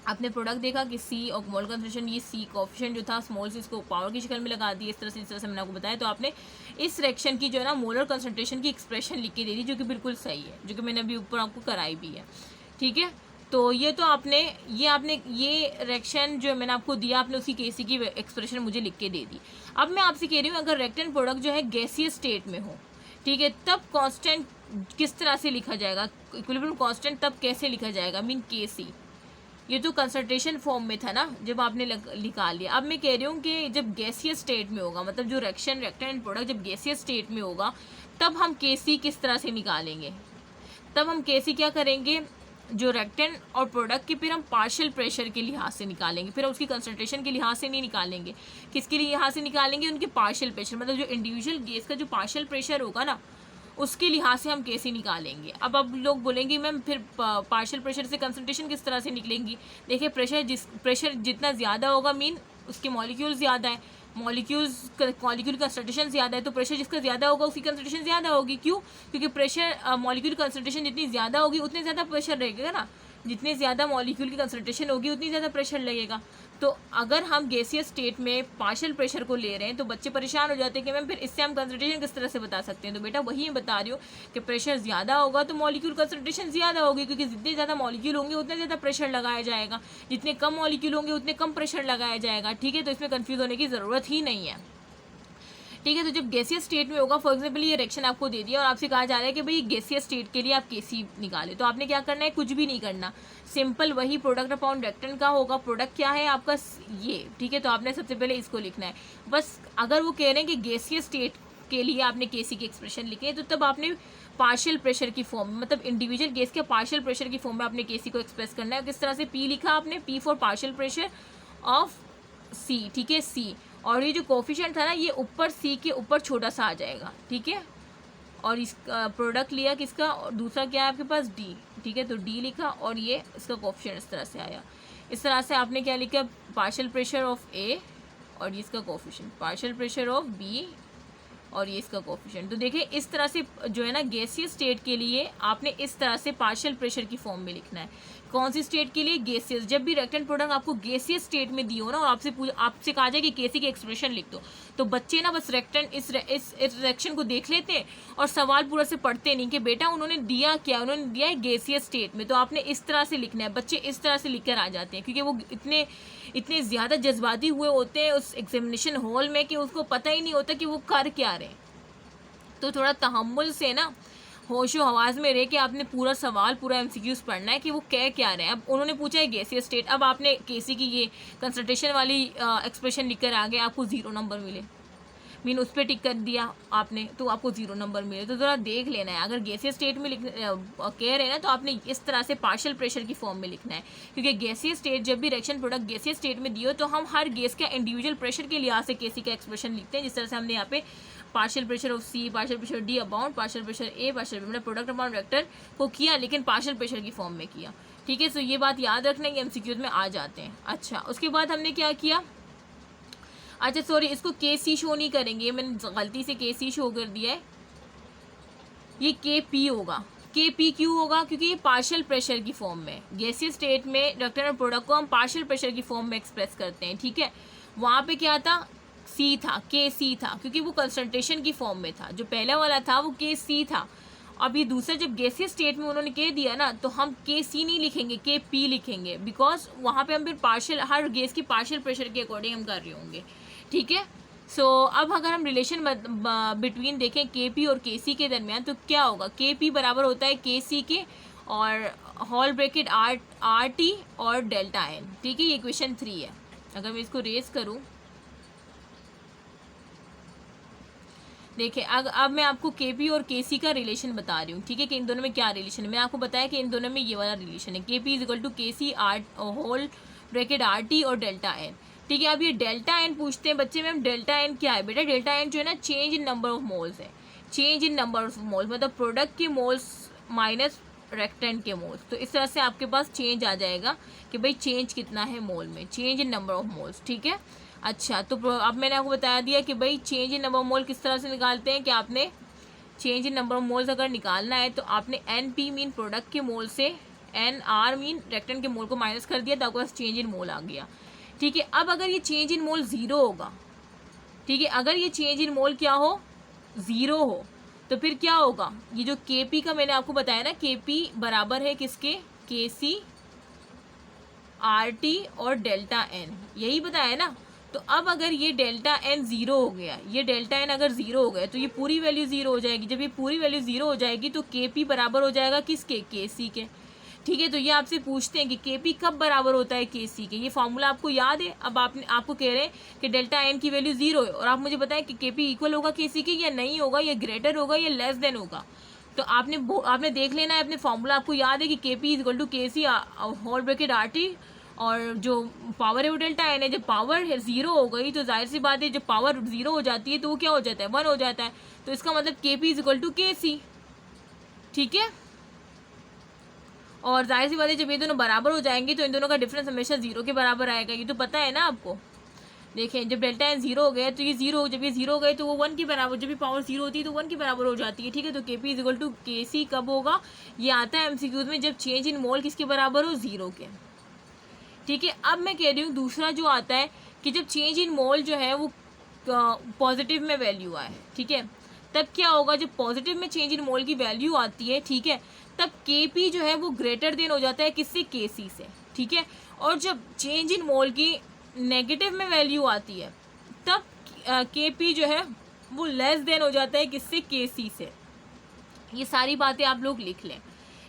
आपने प्रोडक्ट देखा कि सी और मोल कंसंट्रेशन, ये सी कोएफिशिएंट जो था स्मॉल सी, इसको पावर की शक्ल में लगा दी इस तरह से मैंने आपको बताया। तो आपने इस रिएक्शन की जो है ना मोलर कंसंट्रेशन की एक्सप्रेशन लिख के दे दी, जो कि बिल्कुल सही है, जो कि मैंने अभी ऊपर आपको कराई भी है। ठीक है, तो ये तो आपने ये रिएक्शन जो मैंने आपको दिया, आपने उसकी केसी की एक्सप्रेशन मुझे लिख के दे दी। अब मैं आपसे कह रही हूँ अगर रिएक्टेंट एंड प्रोडक्ट जो है गैसीय स्टेट में हो, ठीक है, तब कांस्टेंट किस तरह से लिखा जाएगा, इक्विलिब्रियम कांस्टेंट तब कैसे लिखा जाएगा, मीन केसी। ये तो कंसंट्रेशन फॉर्म में था ना जब आपने निकाल लिया। अब मैं कह रही हूँ कि जब गैसीय स्टेट में होगा, मतलब जो रिएक्शन रिएक्टेंट एंड प्रोडक्ट जब गैसीय स्टेट में होगा, तब हम केसी किस तरह से निकालेंगे। तब हम केसी क्या करेंगे, जो रिएक्टेंट और प्रोडक्ट की फिर हम पार्शियल प्रेशर के लिहाज से निकालेंगे, फिर उसकी कंसंट्रेशन के लिहाज से नहीं निकालेंगे। किसके लिहाज से निकालेंगे, उनके पार्शियल प्रेशर, मतलब जो इंडिविजुअल गैस का जो पार्शियल प्रेशर होगा ना, उसके लिहाज से हम केसी निकालेंगे। अब लोग बोलेंगे मैम फिर पार्शियल प्रेशर से कंसंट्रेशन किस तरह से निकलेंगी। देखिए प्रेशर जितना ज़्यादा होगा, मीन उसके मॉलिक्यूल ज़्यादा है, मॉलिक्यूल कंसंट्रेशन ज़्यादा है, तो प्रेशर जिसका ज़्यादा होगा उसकी कंसंट्रेशन ज़्यादा होगी। क्यों, क्योंकि प्रेशर मॉलिक्यूल कंसंट्रेशन जितनी ज़्यादा होगी उतने ज़्यादा प्रेशर रहेगा ना, जितने ज़्यादा मॉलिक्यूल की कंसंट्रेशन होगी उतनी ज़्यादा प्रेशर लगेगा। तो अगर हम गैसीय स्टेट में पार्शियल प्रेशर को ले रहे हैं तो बच्चे परेशान हो जाते हैं कि मैम फिर इससे हम कंसंट्रेशन किस तरह से बता सकते हैं। तो बेटा वही मैं बता रही हूँ कि प्रेशर ज़्यादा होगा तो मॉलिक्यूल कंसंट्रेशन ज़्यादा होगी, क्योंकि जितने ज़्यादा मॉलिक्यूल होंगे उतना ज़्यादा प्रेशर लगाया जाएगा, जितने कम मॉलिक्यूल होंगे उतने कम प्रेशर लगाया जाएगा। ठीक है, तो इसमें कन्फ्यूज़ होने की ज़रूरत ही नहीं है। ठीक है, तो जब गैसीय स्टेट में होगा, फॉर एग्जाम्पल ये रिएक्शन आपको दे दिया और आपसे कहा जा रहा है कि भाई गैसीय स्टेट के लिए आप केसी निकाले, तो आपने क्या करना है, कुछ भी नहीं करना, सिंपल वही प्रोडक्ट अपॉन रिएक्टेंट का होगा। प्रोडक्ट क्या है आपका ये, ठीक है, तो आपने सबसे पहले इसको लिखना है बस। अगर वो कह रहे हैं कि गैसीय स्टेट के लिए आपने केसी की एक्सप्रेशन लिखी है, तो तब आपने पार्शियल प्रेशर की फॉर्म में, मतलब इंडिविजुअल गैस के पार्शियल प्रेशर की फॉर्म में आपने केसी को एक्सप्रेस करना है। किस तरह से, पी लिखा आपने, P for partial pressure of C, ठीक है, सी, और ये जो कोफिशिएंट था ना ये ऊपर सी के ऊपर छोटा सा आ जाएगा। ठीक है, और इसका प्रोडक्ट लिया किसका, और दूसरा क्या है आपके पास, डी। ठीक है, तो डी लिखा और ये इसका कोफिशिएंट इस तरह से आया। इस तरह से आपने क्या लिखा, पार्शियल प्रेशर ऑफ ए और ये इसका coefficient, partial pressure of B और ये इसका कोफिशिएंट। तो देखिए इस तरह से जो है ना गैसीय स्टेट के लिए आपने इस तरह से पार्शियल प्रेशर की फॉर्म में लिखना है। कौन सी स्टेट के लिए, गैसियस। जब भी रिएक्टेंट प्रोडक्ट आपको गैसियस स्टेट में दियो ना और आपसे कहा जाए कि केसी की एक्सप्रेशन लिख दो, तो बच्चे ना बस रिएक्टेंट इस रिएक्शन को देख लेते हैं और सवाल पूरा से पढ़ते नहीं कि बेटा उन्होंने दिया क्या, उन्होंने दिया है गैसियस स्टेट में, तो आपने इस तरह से लिखना है। बच्चे इस तरह से लिख कर आ जाते हैं क्योंकि वो इतने ज़्यादा जज्बाती हुए होते हैं उस एग्जामिनेशन हॉल में कि उसको पता ही नहीं होता कि वो कर क्या रहे हैं। तो थोड़ा तहम्मुल से ना होशो हवास में रह के आपने पूरा सवाल, पूरा एमसीक्यूज पढ़ना है कि वो कह क्या रहे हैं। अब उन्होंने पूछा है गैसीय स्टेट, अब आपने केसी की ये कंसंट्रेशन वाली एक्सप्रेशन लिख कर आ गए, आपको 0 नंबर मिले, मीन उस पर टिक कर दिया आपने तो आपको 0 नंबर मिले। तो ज़रा देख लेना है, अगर गैसीय स्टेट में कह रहे हैं ना तो आपने इस तरह से पार्शियल प्रेशर की फॉर्म में लिखना है, क्योंकि गैसीय स्टेट जब भी रिएक्शन प्रोडक्ट गैसीय स्टेट में दियो तो हम हर गैस का इंडिविजुअल प्रेशर के लिहाज से केसी का एक्सप्रेशन लिखते हैं। जिस तरह से हमने यहाँ पे partial pressure of C, partial pressure D about partial pressure A, partial मतलब प्रोडक्ट अबाउट वेक्टर को किया, लेकिन पार्शियल प्रेशर की फॉर्म में किया। ठीक है, सो ये बात याद रखना है, एमसीक्यूज में आ जाते हैं। अच्छा, उसके बाद हमने क्या किया, अच्छा सॉरी इसको के सी शो नहीं करेंगे, मैंने गलती से के सी शो कर दिया है, ये के पी होगा। के पी क्यों होगा, क्योंकि ये पार्शियल प्रेशर की फॉर्म में, गैसीय स्टेट में रिएक्टेंट और प्रोडक्ट को हम पार्शियल प्रेशर की फॉर्म में एक्सप्रेस करते हैं। ठीक है, वहाँ पे क्या था, सी था, के सी था, क्योंकि वो कंसंट्रेशन की फॉर्म में था। जो पहला वाला था वो के सी था। अब ये दूसरा जब गैसीय स्टेट में उन्होंने कह दिया ना तो हम के सी नहीं लिखेंगे, के पी लिखेंगे, बिकॉज वहाँ पे हम फिर पार्शियल, हर गैस की पार्शियल प्रेशर के अकॉर्डिंग हम कर रहे होंगे। ठीक है, सो अब अगर हम रिलेशन बिटवीन देखें के पी और के सी के दरमियान, तो क्या होगा, के पी बराबर होता है के सी के और होल ब्रैकेट आर टी और डेल्टा एन। ठीक है, ये इक्वेशन 3 है। अगर मैं इसको रेज करूँ, देखिए अब मैं आपको के पी और के सी का रिलेशन बता रही हूँ। ठीक है, कि इन दोनों में क्या रिलेशन है। मैंने आपको बताया कि इन दोनों में ये वाला रिलेशन है, के P is equal to K C R whole bracket R T और डेल्टा एन। ठीक है। अब ये डेल्टा एन पूछते हैं बच्चे मैम, डेल्टा एन क्या है बेटा? डेल्टा एन जो है ना change in number of moles है, change in number of moles मतलब प्रोडक्ट के मोल्स माइनस रेक्टेंट के मोल्स। तो इस तरह से आपके पास चेंज आ जाएगा कि भाई चेंज कितना है मोल में, change in number of moles. ठीक है। अच्छा, तो अब मैंने आपको बता दिया कि भाई change in number of mole किस तरह से निकालते हैं, कि आपने change in number of moles अगर निकालना है तो आपने एन पी मीन प्रोडक्ट के मोल से एन आर मीन रेक्टेंट के मोल को माइनस कर दिया तो आपके पास चेंज इन मोल आ गया। ठीक है। अब अगर ये चेंज इन मोल ज़ीरो होगा, ठीक है, अगर ये चेंज इन मोल क्या हो, ज़ीरो हो, तो फिर क्या होगा? ये जो के पी का मैंने आपको बताया ना, के पी बराबर है किसके? के सी आर टी और डेल्टा एन, यही बताया ना। तो अब अगर ये डेल्टा एन ज़ीरो हो गया, ये डेल्टा एन अगर ज़ीरो हो गया तो ये पूरी वैल्यू ज़ीरो हो जाएगी। जब ये पूरी वैल्यू ज़ीरो हो जाएगी तो के पी बराबर हो जाएगा किसके? के सी के। ठीक है। तो ये आपसे पूछते हैं कि के पी कब बराबर होता है के सी के, ये फॉर्मूला आपको याद है? अब आपको कह रहे हैं कि डेल्टा एन की वैल्यू ज़ीरो है और आप मुझे बताएं कि के पी इक्वल होगा के सी के या नहीं होगा, या ग्रेटर होगा या लेस देन होगा। तो आपने देख लेना है अपने फॉर्मूला, आपको याद है कि के P equal to K C whole bracket R T, और जो पावर है वो डेल्टा एन है। जब पावर ज़ीरो हो गई तो जाहिर सी बात है जब पावर ज़ीरो हो जाती है तो वो क्या हो जाता है? 1 हो जाता है। तो इसका मतलब के P is equal to K सी। ठीक है। और जाहिर सी बात है जब ये दोनों बराबर हो जाएंगे तो इन दोनों का डिफरेंस हमेशा ज़ीरो के बराबर आएगा, ये तो पता है ना आपको। देखें, जब डेल्टा एन ज़ीरो हो गया तो ये ज़ीरो, जब ये ज़ीरो हो गए तो वो 1 के बराबर, जब भी पावर ज़ीरो होती है तो 1 के बराबर हो जाती है। ठीक है। तो के P is equal to K सी कब होगा? ये आता है एमसीक्यूज में, जब चेंज इन मोल किसके बराबर हो? ज़ीरो के। ठीक है। अब मैं कह रही हूँ दूसरा जो आता है कि जब चेंज इन मोल जो है वो पॉजिटिव में वैल्यू आए। ठीक है। तब क्या होगा? जब पॉजिटिव में चेंज इन मोल की वैल्यू आती है, ठीक है, तब के पी जो है वो ग्रेटर देन हो जाता है किससे? के सी से। ठीक है। और जब चेंज इन मोल की नेगेटिव में वैल्यू आती है तब के पी जो है वो लेस देन हो जाता है किससे? के सी से। ये सारी बातें आप लोग लिख लें।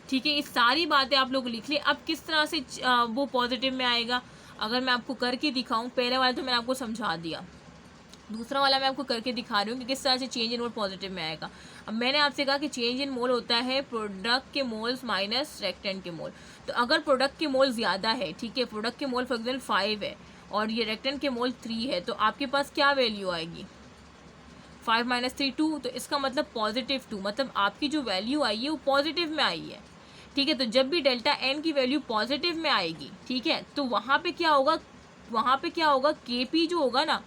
ठीक है। ये सारी बातें आप लोग लिख लें। अब किस तरह से वो पॉजिटिव में आएगा, अगर मैं आपको करके दिखाऊं, पहले वाला तो मैंने आपको समझा दिया, दूसरा वाला मैं आपको करके दिखा रही हूँ कि किस तरह से चेंज इन मोल पॉजिटिव में आएगा। अब मैंने आपसे कहा कि चेंज इन मोल होता है प्रोडक्ट के मोल्स माइनस रेक्टेंट के मोल। तो अगर प्रोडक्ट के मोल ज़्यादा है, ठीक है, प्रोडक्ट के मोल फॉर एग्जाम्पल 5 है और ये रेक्टेंट के मोल 3 है, तो आपके पास क्या वैल्यू आएगी? 5 माइनस 3 2। तो इसका मतलब पॉजिटिव 2, मतलब आपकी जो वैल्यू आई है वो पॉजिटिव में आई है। ठीक है। तो जब भी डेल्टा एन की वैल्यू पॉजिटिव में आएगी, ठीक है, तो वहाँ पे क्या होगा? वहाँ पे क्या होगा? के पी जो होगा ना,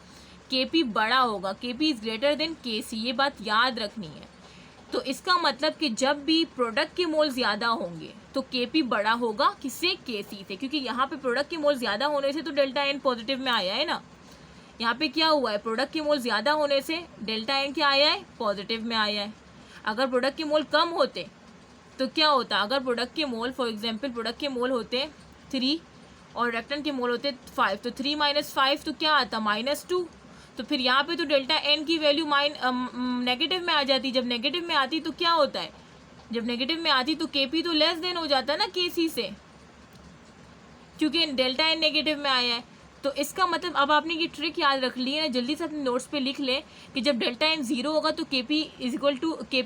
के पी बड़ा होगा, के पी इज़ ग्रेटर देन के सी, ये बात याद रखनी है। तो इसका मतलब कि जब भी प्रोडक्ट के मोल ज़्यादा होंगे तो के पी बड़ा होगा किससे? के सी से, क्योंकि यहाँ पे प्रोडक्ट के मोल ज़्यादा होने से तो डेल्टा एन पॉजिटिव में आया है ना। यहाँ पे क्या हुआ है? प्रोडक्ट के मोल ज़्यादा होने से डेल्टा एन क्या आया है? पॉजिटिव में आया है। अगर प्रोडक्ट के मोल कम होते तो क्या होता? अगर प्रोडक्ट के मोल फॉर एग्जांपल प्रोडक्ट के मोल होते 3 और रेक्टेंट के मोल होते 5, तो 3 माइनस 5 तो क्या आता? -2। तो फिर यहाँ पे तो डेल्टा एन की वैल्यू नेगेटिव में आ जाती। जब नेगेटिव में आती तो क्या होता है? जब नेगेटिव में आती तो के पी तो लेस देन हो जाता ना के सी से, क्योंकि डेल्टा एन नेगेटिव में आया है। तो इसका मतलब अब आपने ये ट्रिक याद रख ली है, जल्दी से अपने नोट्स पे लिख लें कि जब डेल्टा एन ज़ीरो होगा तो के पी इज इक्वल टू के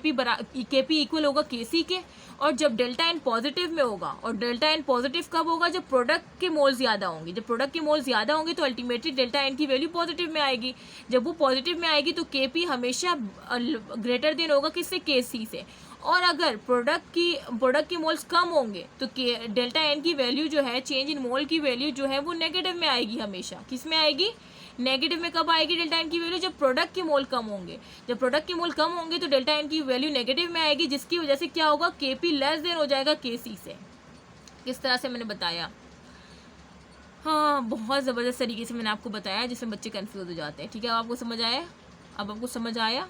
पी इक्वल होगा के सी के, और जब डेल्टा एन पॉजिटिव में होगा, और डेल्टा एन पॉजिटिव कब होगा? जब प्रोडक्ट के मोल ज़्यादा होंगे। जब प्रोडक्ट के मोल ज़्यादा होंगे तो अल्टीमेटली डेल्टा एन की वैल्यू पॉजिटिव में आएगी। जब वो पॉजिटिव में आएगी तो के पी हमेशा ग्रेटर देन होगा किससे? के सी से। और अगर प्रोडक्ट के मोल्स कम होंगे तो डेल्टा एन की वैल्यू जो है, चेंज इन मोल की वैल्यू जो है वो नेगेटिव में आएगी हमेशा। किस में आएगी? नेगेटिव में। कब आएगी डेल्टा एन की वैल्यू? जब प्रोडक्ट के मोल कम होंगे। जब प्रोडक्ट के मोल कम होंगे तो डेल्टा एन की वैल्यू नेगेटिव में आएगी, जिसकी वजह से क्या होगा? के पी लेस देन हो जाएगा के सी से। किस तरह से मैंने बताया? हाँ, बहुत ज़बरदस्त तरीके से मैंने आपको बताया जिसमें बच्चे कन्फ्यूज हो जाते हैं। ठीक है। अब आपको समझ आया? अब आपको समझ आया?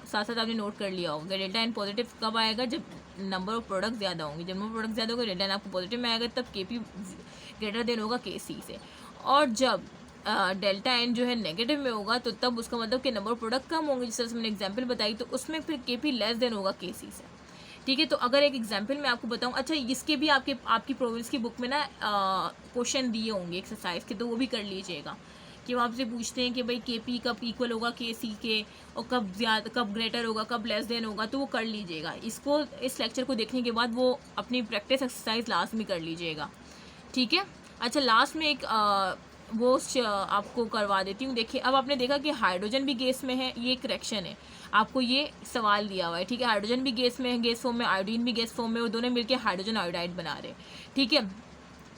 साथ साथ आपने नोट कर लिया होगा डेल्टा एन पॉजिटिव कब आएगा? जब नंबर ऑफ प्रोडक्ट ज़्यादा होंगे। जब नंबर ऑफ प्रोडक्ट ज़्यादा होगा डेल्टा एन आपको पॉजिटिव में आएगा, तब के पी ग्रेटर देन होगा के सी से। और जब डेल्टा एन जो है नेगेटिव में होगा तो तब उसका मतलब कि नंबर ऑफ प्रोडक्ट कम होंगे, जिस तरह से मैंने एग्जाम्पल बताई, तो उसमें फिर के पी लेस देन होगा के सी से। ठीक है। तो अगर एक एग्जाम्पल मैं आपको बताऊँ, अच्छा इसके भी आपकी प्रोविंस की बुक में ना क्वेश्चन दिए होंगे एक्सरसाइज के, तो वो भी कर लीजिएगा कि वो आपसे पूछते हैं कि भाई के पी कब इक्वल होगा के सी के, और कब ग्रेटर होगा, कब लेस देन होगा, तो वो कर लीजिएगा। इसको इस लेक्चर को देखने के बाद वो अपनी प्रैक्टिस एक्सरसाइज लास्ट में कर लीजिएगा। ठीक है। अच्छा, लास्ट में एक आपको करवा देती हूँ। देखिए अब आपने देखा कि हाइड्रोजन भी गैस में है, ये एक रिएक्शन है, आपको ये सवाल दिया हुआ है, ठीक है। हाइड्रोजन भी गैस में है, गैस फॉर्म में, आयोडीन भी गैस फॉर्म में, वो दोनों मिलकर हाइड्रोजन आयोडाइड बना रहे हैं, ठीक है।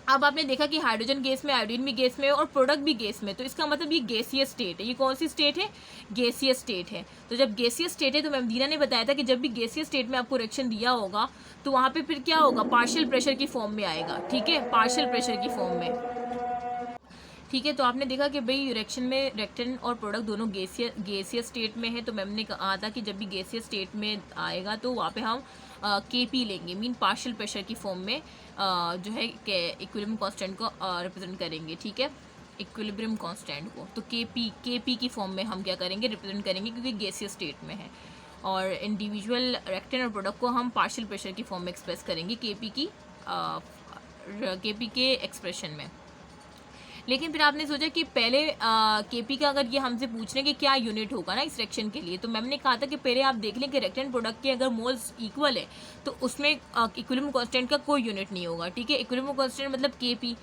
अब आपने देखा कि हाइड्रोजन गैस में, आयोडीन भी गैस में है और प्रोडक्ट भी गैस में, तो इसका मतलब ये गैसीय स्टेट है। ये कौन सी स्टेट है? गैसीय स्टेट है। तो जब गैसीय स्टेट है, तो मैम दीना ने बताया था कि जब भी गैसीय स्टेट में आपको रिएक्शन दिया होगा तो वहाँ पे फिर क्या होगा, पार्शियल प्रेशर की फॉर्म में आएगा, ठीक है, पार्शियल प्रेशर की फॉर्म में, ठीक है। तो आपने देखा कि भाई रिएक्शन में रिएक्टेंट और प्रोडक्ट दोनों गैसीय स्टेट में है, तो मैम ने कहा था कि जब भी गैसीय स्टेट में आएगा तो वहाँ पे हम Kp लेंगे, मीन पार्शियल प्रेशर की फॉर्म में जो है इक्विलिब्रियम कांस्टेंट को रिप्रेजेंट करेंगे, ठीक है, इक्विलिब्रियम कांस्टेंट को। तो Kp की फॉर्म में हम क्या करेंगे, रिप्रेजेंट करेंगे, क्योंकि गैसीय स्टेट में है। और इंडिविजुअल रिएक्टेंट और प्रोडक्ट को हम पार्शियल प्रेशर की फॉर्म में एक्सप्रेस करेंगे Kp के एक्सप्रेशन में। लेकिन फिर आपने सोचा कि पहले Kp का अगर ये हमसे पूछ रहे हैं कि क्या यूनिट होगा ना इस रिएक्शन के लिए, तो मैम ने कहा था कि पहले आप देख लें कि रिएक्टेंट प्रोडक्ट के अगर मोल्स इक्वल है तो उसमें इक्विलिब्रियम कांस्टेंट का कोई यूनिट नहीं होगा, ठीक है। इक्विलिब्रियम कांस्टेंट मतलब Kp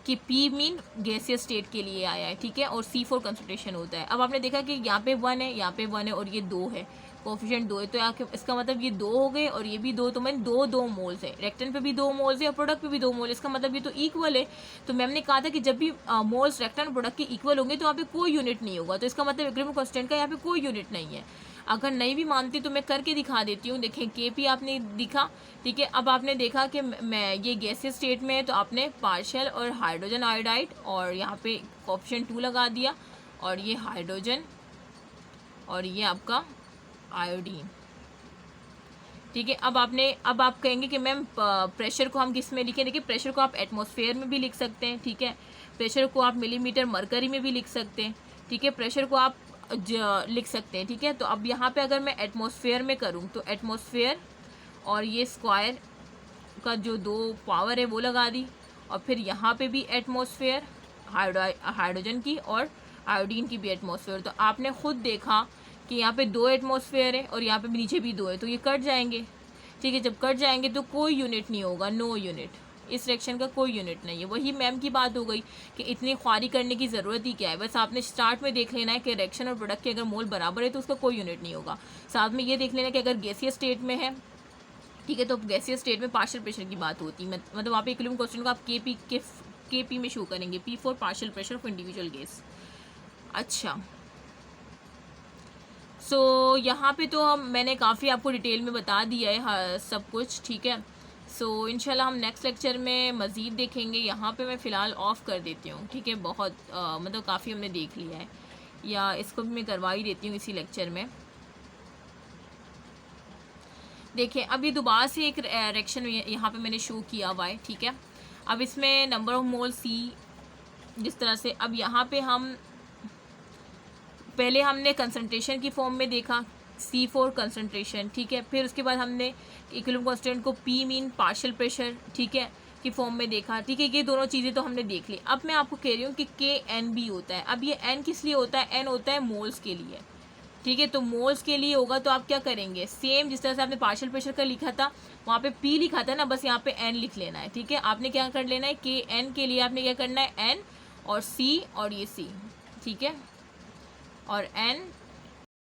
कि P मीन गैसीय स्टेट के लिए आया है, ठीक है, और C4 कंसंट्रेशन होता है। अब आपने देखा कि यहाँ पे 1 है, यहाँ पे 1 है और ये 2 है, कोफिशिएंट 2 है, तो इसका मतलब ये 2 हो गए और ये भी 2, तो मैंने 2 मोल्स है, रिएक्टेंट पे भी 2 मोल्स है और प्रोडक्ट पे भी 2 मोल, इसका मतलब ये तो इक्वल है। तो मैम ने कहा था कि जब भी मोल्स रिएक्टेंट और प्रोडक्ट के इक्वल होंगे तो वहाँ पे कोई यूनिट नहीं होगा, तो इसका मतलब इक्विलिब्रियम कांस्टेंट का यहाँ पे कोई यूनिट नहीं है। अगर नहीं भी मानती तो मैं करके दिखा देती हूँ। देखें Kp आपने दिखा, ठीक है। अब आपने देखा कि मैं ये गैसीय स्टेट में है, तो आपने पार्शियल और हाइड्रोजन आयोडाइड और यहाँ पे कोफिशिएंट 2 लगा दिया, और ये हाइड्रोजन और ये आपका आयोडीन, ठीक है। अब आप कहेंगे कि मैम प्रेशर को हम किस में लिखें? देखिए प्रेशर को आप एटमॉस्फेयर में भी लिख सकते हैं, ठीक है, प्रेशर को आप मिलीमीटर मरकरी में भी लिख सकते हैं, ठीक है, प्रेशर को आप लिख सकते हैं, ठीक है। तो अब यहाँ पे अगर मैं एटमॉस्फेयर में करूँ तो एटमॉस्फेयर और ये स्क्वायर का जो 2 पावर है वो लगा दी, और फिर यहाँ पे भी एटमॉस्फेयर हाइड्रोजन की और आयोडीन की भी एटमॉस्फेयर। तो आपने खुद देखा कि यहाँ पे 2 एटमॉस्फेयर है और यहाँ पे भी नीचे भी 2 है, तो ये कट जाएंगे, ठीक है। जब कट जाएंगे तो कोई यूनिट नहीं होगा, नो यूनिट, इस रिएक्शन का कोई यूनिट नहीं है। वही मैम की बात हो गई कि इतनी ख्वारी करने की ज़रूरत ही क्या है, बस आपने स्टार्ट में देख लेना है कि रिएक्शन और प्रोडक्ट के अगर मोल बराबर है तो उसका कोई यूनिट नहीं होगा। साथ में ये देख लेना कि अगर गैसीय स्टेट में है, ठीक है, तो गैसीय स्टेट में पार्शियल प्रेशर की बात होती है, मतलब वहाँ पे इक्विलिब्रियम कांस्टेंट को आप Kp में शो करेंगे, P for partial pressure for individual gas. अच्छा, सो यहाँ पे तो मैंने काफ़ी आपको डिटेल में बता दिया है सब कुछ, ठीक है। सो इंशाल्लाह हम नेक्स्ट लेक्चर में मज़ीद देखेंगे। यहाँ पे मैं फ़िलहाल ऑफ़ कर देती हूँ, ठीक है, बहुत मतलब काफ़ी हमने देख लिया है, या इसको भी मैं करवा ही देती हूँ इसी लेक्चर में। देखिए अब ये दोबारा से एक रिएक्शन यहाँ पे मैंने शो किया हुआ है, ठीक है। अब इसमें नंबर ऑफ मोल C जिस तरह से, अब यहाँ पे हम पहले हमने कंसंट्रेशन की फॉर्म में देखा C4 कंसंट्रेशन, ठीक है, फिर उसके बाद हमने इक्विलिब्रियम कांस्टेंट को P मीन पार्शियल प्रेशर, ठीक है, की फॉर्म में देखा, ठीक है। ये दोनों चीज़ें तो हमने देख ली। अब मैं आपको कह रही हूँ कि Kn भी होता है। अब ये N किस लिए होता है? N होता है मोल्स के लिए, ठीक है। तो मोल्स के लिए होगा तो आप क्या करेंगे, सेम जिस तरह से आपने पार्शियल प्रेशर का लिखा था वहाँ पे P लिखा था ना, बस यहाँ पे N लिख लेना है, ठीक है। आपने क्या कर लेना है, Kn के लिए आपने क्या करना है, N और C और ये C, ठीक है, और N